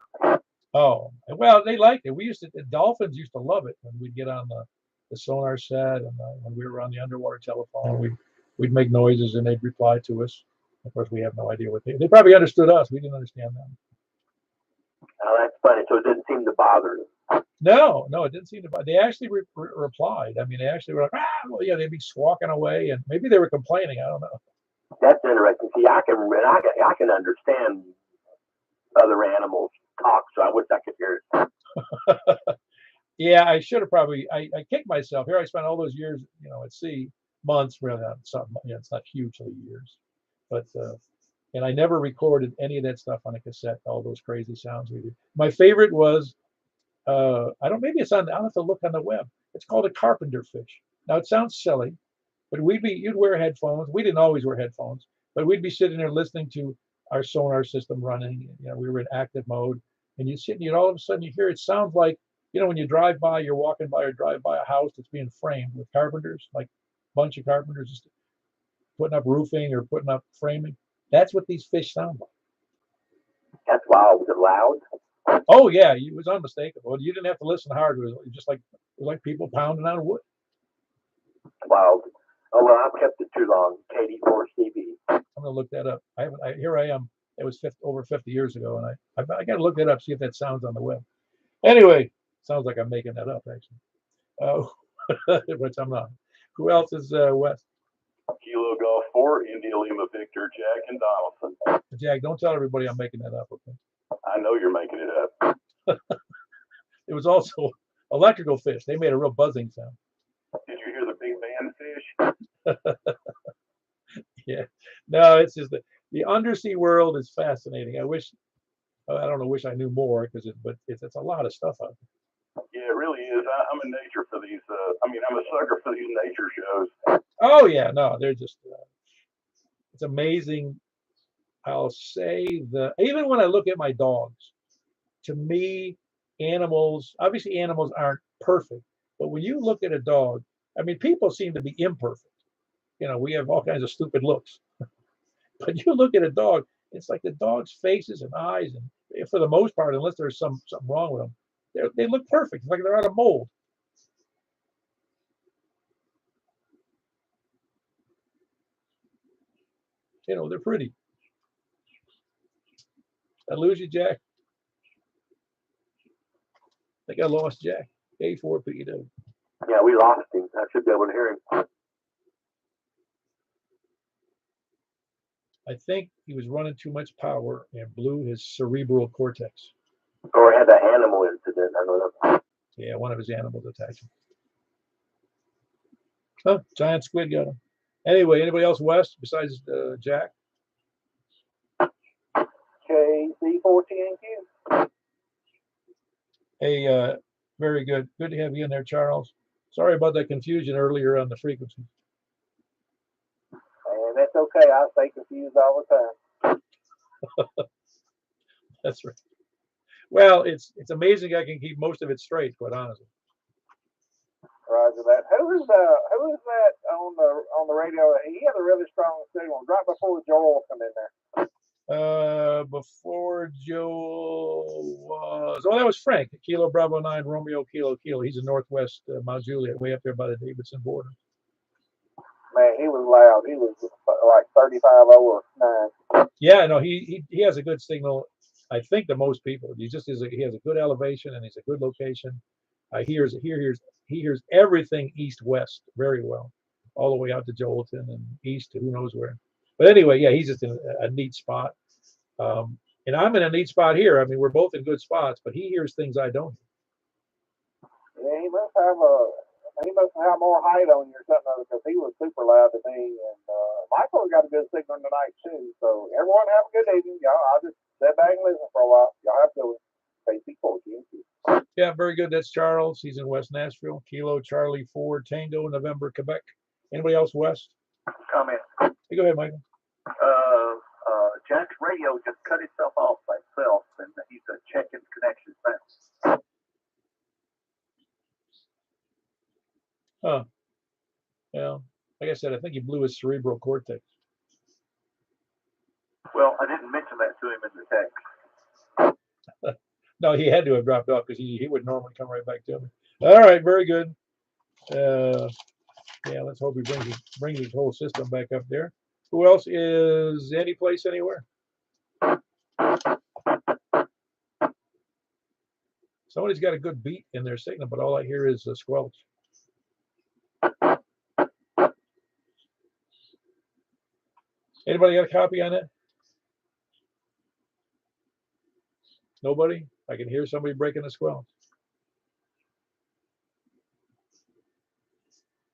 Oh, well, they liked it. The dolphins used to love it when we'd get on the sonar set, and when we were on the underwater telephone, we'd make noises and they'd reply to us. Of course, we have no idea what they probably understood us. We didn't understand them. Oh, that's funny. So it didn't seem to bother them. No, it didn't seem to bother. They actually replied. I mean, they actually were like, well, yeah, they'd be squawking away, and maybe they were complaining. I don't know. That's interesting. See, I can understand other animals talk, so I wish I could hear it. Yeah, I should have probably. I kicked myself. Here I spent all those years, at sea, months, really not something. It's not hugely years, but and I never recorded any of that stuff on a cassette. All those crazy sounds we did. My favorite was, I don't. Maybe it's on. I'll have to look on the web. It's called a carpenter fish. Now it sounds silly, but you'd wear headphones. We didn't always wear headphones, but we'd be sitting there listening to our sonar system running. We were in active mode, and you'd all of a sudden you hear it sounds like, when you drive by, you're walking by or drive by a house that's being framed with carpenters, like a bunch of carpenters just putting up roofing or putting up framing. That's what these fish sound like. That's wild. Was it loud? Oh yeah, it was unmistakable. You didn't have to listen hard. It was just like people pounding on wood. Wild. Oh well, I've kept it too long. KD4CB. I'm gonna look that up. Here I am. It was over 50 years ago, and I got to look that up, see if that sounds on the web. Anyway, sounds like I'm making that up actually. Which I'm not. Who else is West? Kilo Golf 4, India Lima Victor, Jack, and Donaldson. Jack, don't tell everybody I'm making that up, okay? I know you're making it up. It was also electrical fish. They made a real buzzing sound. Did you hear the big band fish? Yeah. No, it's just the undersea world is fascinating. I wish I knew more, but it's a lot of stuff out there. Yeah, it really is. I'm a nature for these. I'm a sucker for these nature shows. Oh yeah, no, they're just. It's amazing. I'll say even when I look at my dogs, to me, obviously animals aren't perfect, but when you look at a dog, people seem to be imperfect. We have all kinds of stupid looks, but you look at a dog, it's like the dog's faces and eyes, and for the most part, unless there's something wrong with them, they look perfect. It's like they're out of mold. They're pretty. I lose you, Jack? I think I lost Jack. A4PW. Yeah, we lost him. I should be able to hear him. I think he was running too much power and blew his cerebral cortex. Or had that animal incident. I don't know. Yeah, one of his animals attacked him. Oh, giant squid got him. Anyway, anybody else west besides Jack? KC14Q. Hey, very good. Good to have you in there, Charles. Sorry about that confusion earlier on the frequency. And that's okay. I stay confused all the time. That's right. Well, it's amazing I can keep most of it straight, quite honestly. Roger that. Who is that on the radio? He had a really strong signal right before Joel come in there. Before Joel was, that was Frank, Kilo Bravo 9 Romeo Kilo Kilo. He's in Northwest Mount Juliet, way up there by the Davidson border. Man, he was loud. He was like 35 over 9. Yeah, no, he has a good signal. I think to most people, he has a good elevation and he's a good location. He hears everything east-west very well, all the way out to Joelton and east to who knows where. But anyway, yeah, he's just in a neat spot. And I'm in a neat spot here. We're both in good spots, but he hears things I don't. Yeah, he must have more height on you or something, because he was super loud to me. And Michael got a good signal tonight too. So everyone have a good evening, y'all. I'll just sit back and listen for a while. Y'all have to KC14. Yeah, very good. That's Charles. He's in West Nashville. Kilo Charlie 4 Tango November Quebec. Anybody else west? Comment. Hey, go ahead, Michael. Jack's radio just cut itself off by itself, and he's checking connections now. Huh. Yeah. Like I said, I think he blew his cerebral cortex. Well, I didn't mention that to him in the text. No, he had to have dropped off because he would normally come right back to me. All right, very good. Yeah, let's hope he brings his whole system back up there. Who else is any place anywhere? Somebody's got a good beat in their signal, but all I hear is a squelch. Anybody got a copy on that? Nobody? I can hear somebody breaking a squelch.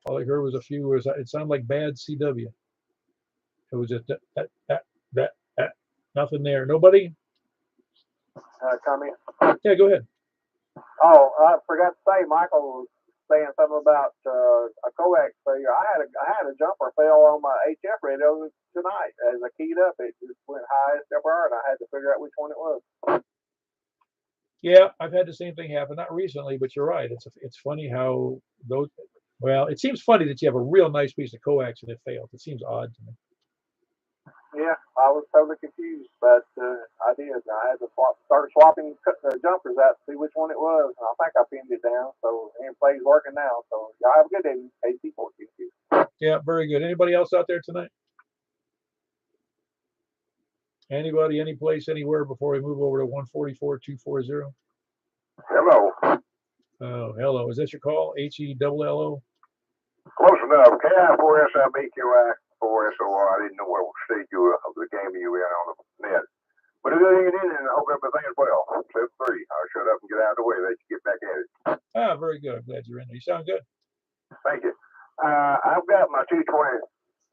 All I heard was a few words. It sounded like bad CW. It was just that. Nothing there. Nobody? Comment. Yeah, go ahead. Oh, I forgot to say, Michael was saying something about a coax failure. I had a jumper fail on my HF radio tonight. As I keyed up, it just went highest ever, and I had to figure out which one it was. Yeah, I've had the same thing happen. Not recently, but you're right. It's funny how those. Well, it seems funny that you have a real nice piece of coax and it failed. It seems odd to me. Yeah, I was totally confused, but I did. I had to start swapping jumpers out to see which one it was. And I think I pinned it down, so play's working now. So y'all have a good day, AC4QQ. Yeah, very good. Anybody else out there tonight? Anybody, any place, anywhere before we move over to 144-240? Hello. Oh, hello. Is that your call? HELLO? Close enough. KI4SIBQI4SOR. I didn't know what stage of the game you were in on the net. But the good thing it is, and I hope everything is well. 7-3. I'll shut up and get out of the way. Let you get back at it. Ah, very good. I'm glad you're in there. You sound good. Thank you. I've got my 220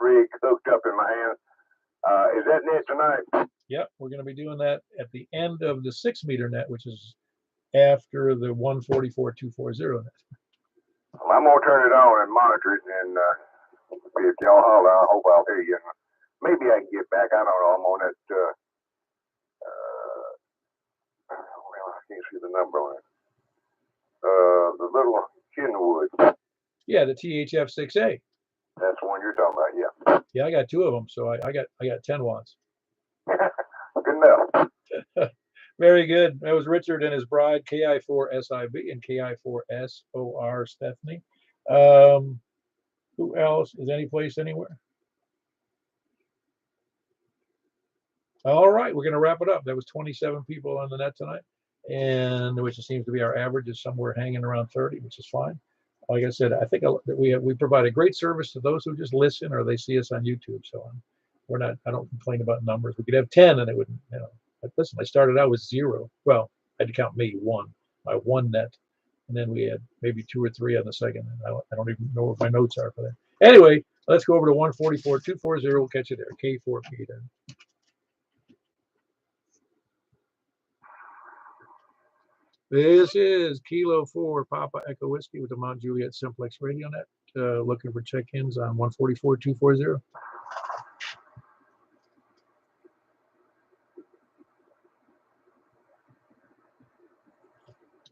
rig hooked up in my hand. Is that net tonight? Yep, we're going to be doing that at the end of the 6-meter net, which is after the 144-240 net. Well, I'm going to turn it on and monitor it, and if y'all holler, I hope I'll hear you. Maybe I can get back. I don't know. I'm on that, well, I can't see the number on it. The little Kenwood. Yeah, the THF 6A. That's the one you're talking about, yeah. Yeah, I got 2 of them, so I got 10 watts. Good enough. Very good. That was Richard and his bride, KI4SIB and KI4SOR Stephanie. Who else? Is any place anywhere? All right, we're going to wrap it up. That was 27 people on the net tonight, and which seems to be our average is somewhere hanging around 30, which is fine. Like I said, I think that we provide a great service to those who just listen or they see us on YouTube. So I don't complain about numbers. We could have 10 and it wouldn't, But listen, I started out with 0. Well, I had to count me, 1, my 1 net. And then we had maybe 2 or 3 on the second. And I don't even know what my notes are for that. Anyway, let's go over to 144-240. We'll catch you there. K4P then. This is Kilo 4 Papa Echo Whiskey with the Mount Juliet Simplex Radio Net. Looking for check-ins on 144-240.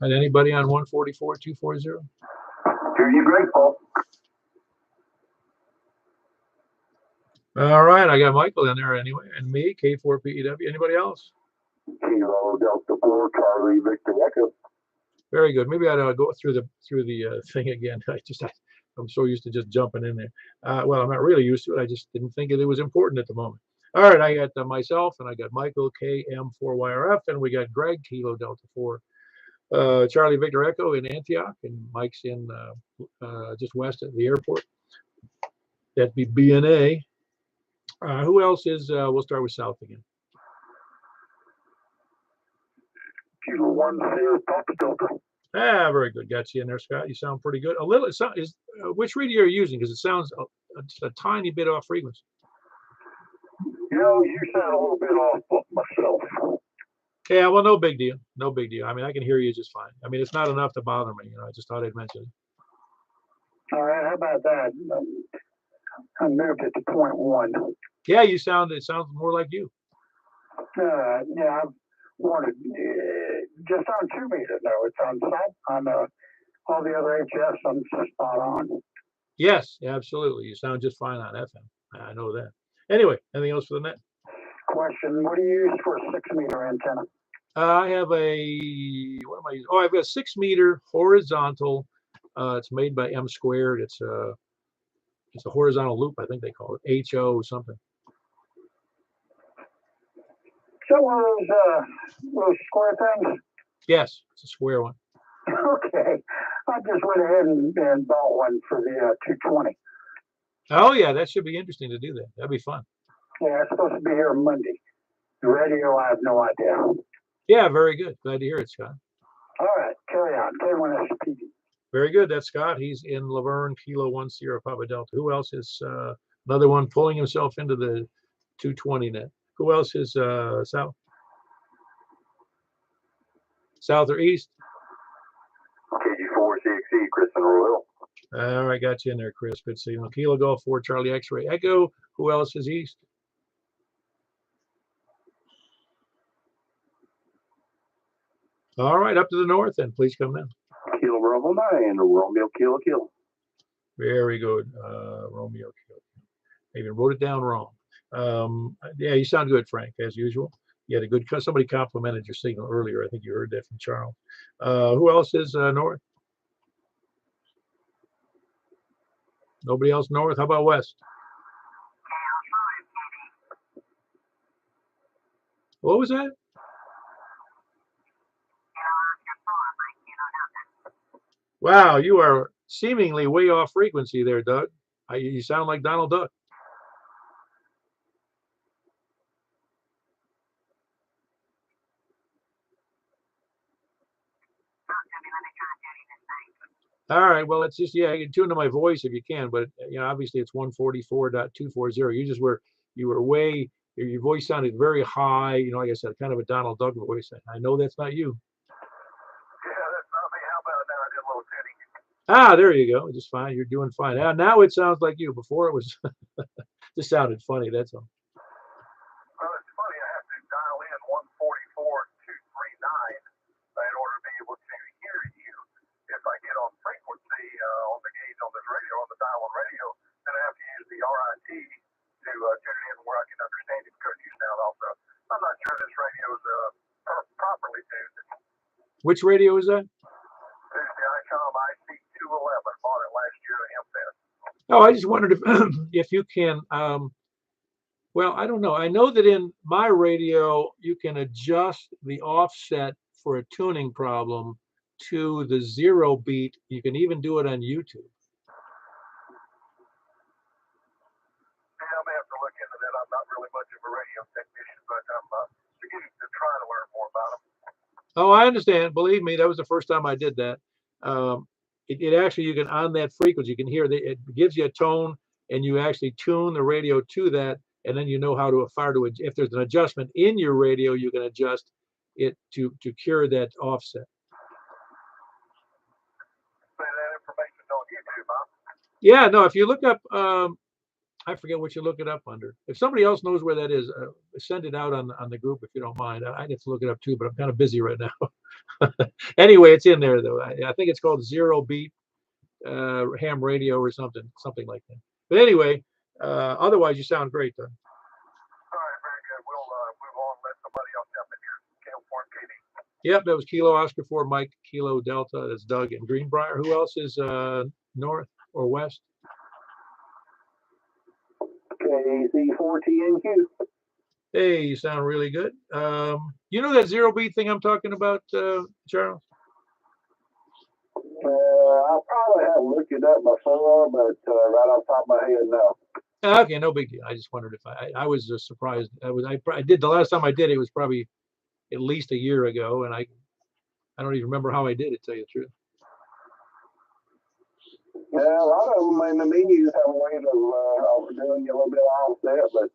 And anybody on 144-240? To you grateful. All right, I got Michael in there anyway, and me, K4PEW. Anybody else? Kilo Delta 4 Charlie Victor Echo. Very good. Maybe I'll go through the thing again. I'm so used to just jumping in there. Well, I'm not really used to it. I just didn't think it was important at the moment. All right, I got myself, and I got Michael, KM4YRF, and we got Greg, Kilo Delta 4, Charlie Victor Echo in Antioch, and Mike's in just west of the airport. That'd be BNA. Who else is? We'll start with South again. Kilo 10 Papa Delta. Ah, very good. Got you in there, Scott. You sound pretty good. A little. Which radio are you using? Because it sounds a tiny bit off frequency. You sound a little bit off myself. Yeah, well, no big deal. No big deal. I mean, I can hear you just fine. I mean, it's not enough to bother me. I just thought I'd mention it. All right, how about that? I moved it to 0.1. Yeah, it sounds more like you. Yeah, I wanted just on 2 meters. No, it's on all the other HFs. I'm spot on. Yes, absolutely. You sound just fine on FM. I know that. Anyway, anything else for the net? Question: what do you use for a 6-meter antenna? I have what am I using? Oh, I've got a 6-meter horizontal. It's made by M Squared. It's a horizontal loop, I think they call it HO something. So those square things? Yes, it's a square one. Okay, I just went ahead and bought one for the 220. Oh yeah, that should be interesting to do that. That'd be fun. Yeah, it's supposed to be here Monday. The radio, I have no idea. Yeah, very good. Glad to hear it, Scott. All right, carry on. K1SPD. Very good. That's Scott. He's in Laverne, Kilo 1 Sierra Papa Delta. Who else is another one pulling himself into the 220 net? Who else is south? South or east? KG4CXE, Chris and Royal. All right, got you in there, Chris. Good seeing you. Kilo Golf 4 Charlie X-Ray Echo. Who else is east? All right, up to the north then. Please come down. Kilo Bravo 9, Romeo Kilo Kilo. Very good, Romeo Kilo. I even wrote it down wrong. Yeah, you sound good, Frank, as usual. You had a good, somebody complimented your signal earlier. I think you heard that from Charles. Who else is north? Nobody else north? How about west? What was that? Wow, you are seemingly way off frequency there, Doug. You sound like Donald Duck. All right, well, it's just, yeah, you can tune to my voice if you can, but obviously it's 144.240. You were way, your voice sounded very high, like I said, kind of a Donald Duck voice. I know that's not you. Yeah, that's not me. How about now? I did a little tuning. Ah, there you go. Just fine. You're doing fine. Now it sounds like you. Before it was just sounded funny. That's all. Well, it's funny. I have to dial in 144.239 in order to be able to hear you. If I get on frequency on the gauge on this radio, on the dial-in radio, then I have to use the RIT to tune it in where I can understand it because you sound also. I'm not sure this radio is properly tuned. Which radio is that? This is the ICOM IC211. Bought it last year at MFest. Oh, I just wondered if you can. Well, I don't know. I know that in my radio you can adjust the offset for a tuning problem to the 0 beat. You can even do it on YouTube. Yeah, I may have to look into that. I'm not really much of a radio technician, but I'm beginning to try to learn more about them. Oh, I understand. Believe me, that was the first time I did that. It actually, you can, on that frequency, you can hear that it gives you a tone, and you actually tune the radio to that, and then you know how to if there's an adjustment in your radio, you can adjust it to cure that offset. Say that information on YouTube, huh? Yeah, no, if you look up, I forget what you look it up under. If somebody else knows where that is, send it out on the group if you don't mind. I have to look it up too, but I'm kind of busy right now. Anyway, it's in there though. I think it's called 0 beat ham radio or something like that. But anyway, otherwise you sound great though. All right, very good. We'll move on and let somebody else jump in here. KL4KD. Yep, that was Kilo Oscar 4 Mike Kilo Delta. That's Doug and Greenbrier. Who else is north or west? KC4TNQ. Hey, you sound really good. You know that 0 beat thing I'm talking about, Charles? I probably haven't looked it up before, but right off the top of my head, no. Okay, no big deal. I just wondered if I was surprised. I did the last time I did it was probably at least a year ago, and I don't even remember how I did it. Tell you the truth. Yeah, a lot of them in the menus have a way of doing you a little bit off there, but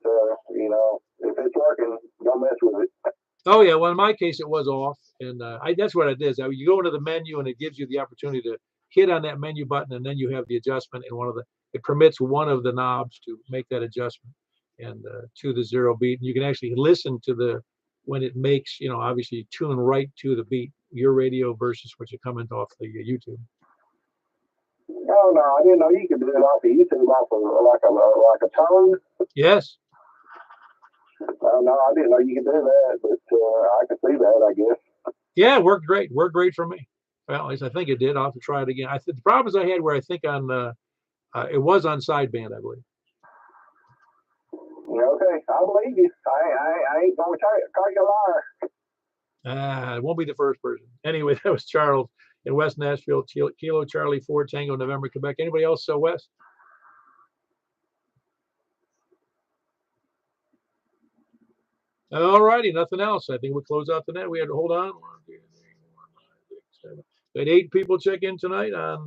if it's working, don't mess with it. Oh yeah, well in my case it was off, and that's what it is. You go into the menu and it gives you the opportunity to hit on that menu button, and then you have the adjustment in one of the. It permits one of the knobs to make that adjustment and to the 0 beat. And you can actually listen to the when it makes, you know, obviously tune right to the beat, your radio versus what you're coming off the YouTube. Oh no, I didn't know you could do it off of YouTube, off of like a tone. Yes. Oh no, I didn't know you could do that, but I could see that, I guess. Yeah, it worked great. Worked great for me. Well, at least I think it did. I'll have to try it again. The problems I had where I think on it was on sideband, I believe. Okay, I believe you. I ain't gonna call you a liar. It won't be the first person. Anyway, that was Charles in West Nashville, Kilo Charlie 4 Tango November Quebec. Anybody else West? All righty, nothing else. I think we'll close out the net. We had to hold on. 1, 2, 3, 4, 5, 6, 7. We had 8 people check in tonight on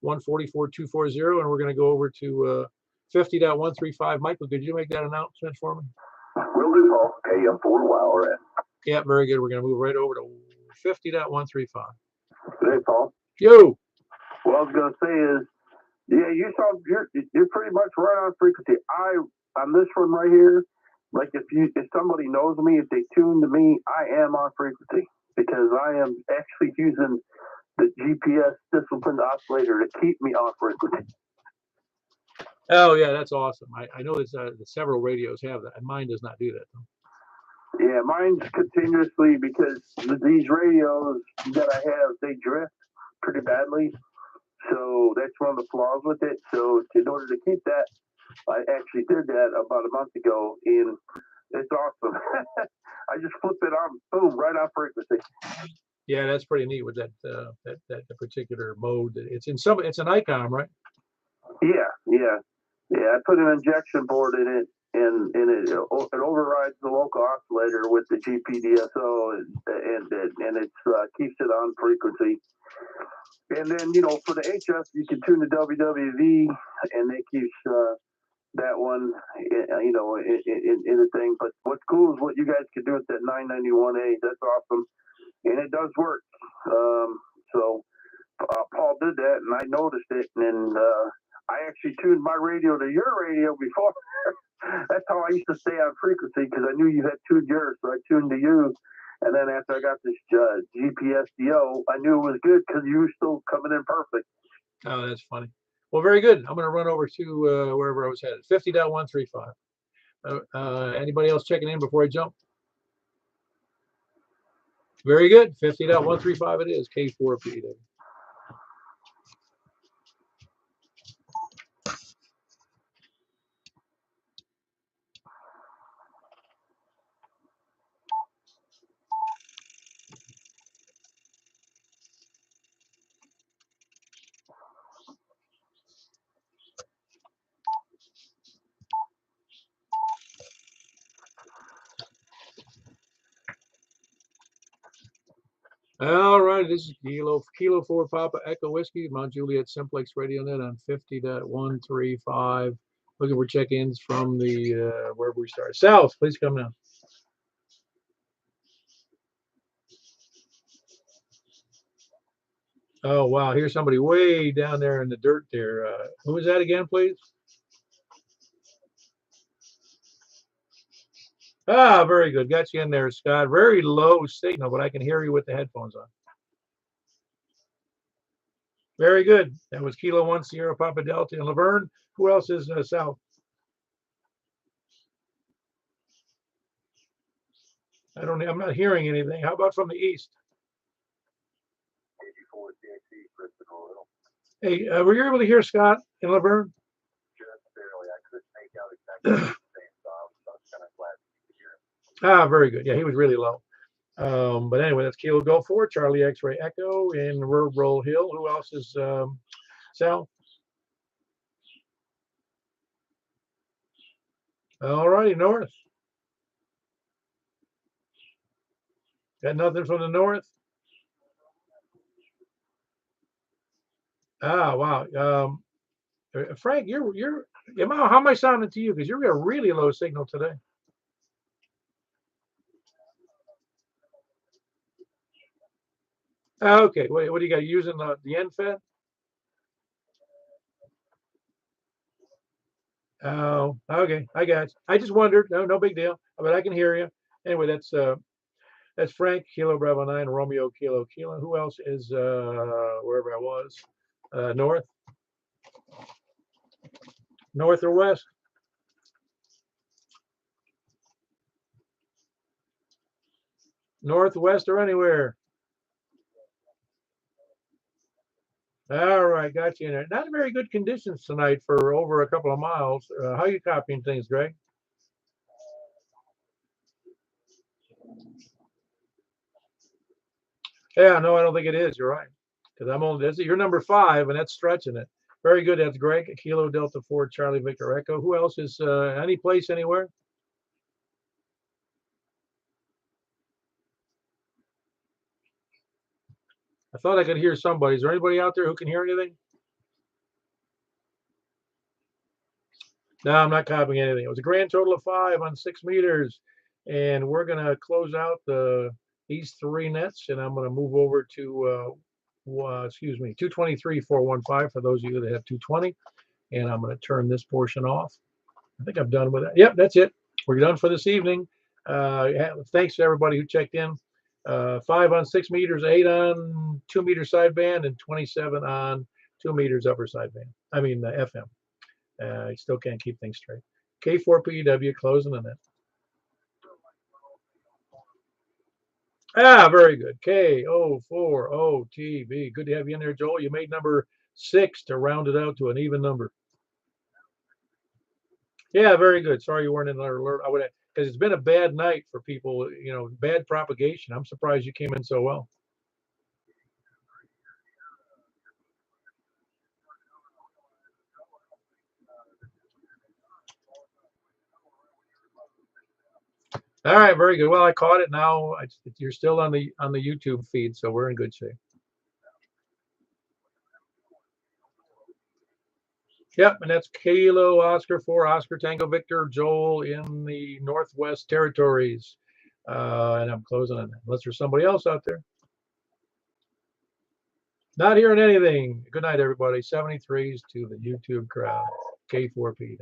144-240, and we're going to go over to 50.135. Michael, could you make that announcement for me? Will do, Paul. AM4 while we're at. Yeah, very good. We're going to move right over to 50.135. Hey, Paul. Yo. What I was gonna say is, yeah, you're pretty much right on frequency. On this one right here, like if somebody knows me, if they tune to me, I am on frequency because I am actually using the GPS disciplined oscillator to keep me on frequency. Oh yeah, that's awesome. I know that several radios have that, and mine does not do that though. Yeah, mine's continuously because these radios that I have, they drift pretty badly. So that's one of the flaws with it. So in order to keep that, I actually did that about a month ago, and it's awesome. I just flip it on, boom, right on frequency. Yeah, that's pretty neat with that particular mode. It's an ICOM, right? Yeah. I put an injection board in it, and it overrides the local oscillator with the GPDSO, and it keeps it on frequency. And then, for the HF, you can tune the WWV, and it keeps that one, in a thing. But what's cool is what you guys can do with that 991A. That's awesome, and it does work. So Paul did that, and I noticed it, and I actually tuned my radio to your radio before. That's how I used to stay on frequency because I knew you had tuned yours, so I tuned to you. And then after I got this GPSDO, I knew it was good because you were still coming in perfect. Oh, that's funny. Well, very good. I'm going to run over to wherever I was headed. 50.135. Anybody else checking in before I jump? Very good. 50.135 it is. K4PW. All right, this is Kilo 4 Papa Echo Whiskey, Mount Juliet Simplex Radio Net on 50.135. Looking for check-ins from the wherever we start. South, please come now. Oh wow, here's somebody way down there in the dirt there. Who is that again, please? Ah, very good. Got you in there, Scott. Very low signal, but I can hear you with the headphones on. Very good. That was Kilo 1 Sierra Papa Delta and Laverne. Who else is south? I'm not hearing anything. How about from the east? Hey, were you able to hear Scott and Laverne? Just barely. I couldn't make out exactly what he was saying, so I was kind of glad to hear him. Ah, very good. Yeah, he was really low. But anyway, that's Kilo Go 4, Charlie X-Ray Echo in Rural Hill. Who else is south? All righty, north. Got nothing from the north? Ah, wow. Frank, how am I sounding to you? Because you're a really low signal today. Okay, wait, what do you got? Using the end fed? Oh, okay. I got you. I just wondered. No big deal. But I can hear you. Anyway, that's Frank, Kilo Bravo 9, Romeo, Kilo, Kilo. Who else is wherever I was? North? North or west? Northwest or anywhere? All right, got you in there. Not very good conditions tonight for over a couple of miles. How you copying things, Greg? Yeah, no, I don't think it is. You're right. Because I'm only, you're number 5, and that's stretching it. Very good. That's Greg. Kilo Delta 4, Charlie Victor Echo. Who else is any place, anywhere? I thought I could hear somebody. Is there anybody out there who can hear anything? No, I'm not copying anything. It was a grand total of 5 on 6 meters. And we're going to close out these 3 nets, and I'm going to move over to, excuse me, 223.415 for those of you that have 220. And I'm going to turn this portion off. I think I'm done with that. Yep, that's it. We're done for this evening. Thanks to everybody who checked in. 5 on 6 meters, 8 on 2 meter sideband, and 27 on 2 meters upper sideband. I mean, FM. I still can't keep things straight. K4PEW closing the net. Ah, very good. K040TV. Good to have you in there, Joel. You made number 6 to round it out to an even number. Yeah, very good. Sorry you weren't in our alert. I would have, because it's been a bad night for people, bad propagation. I'm surprised you came in so well. All right, very good. Well, I caught it now. You're still on the YouTube feed, so we're in good shape. Yep, and that's Kilo Oscar 4 Oscar Tango Victor Joel in the Northwest Territories. And I'm closing on that, unless there's somebody else out there. Not hearing anything. Good night, everybody. 73s to the YouTube crowd. K4P.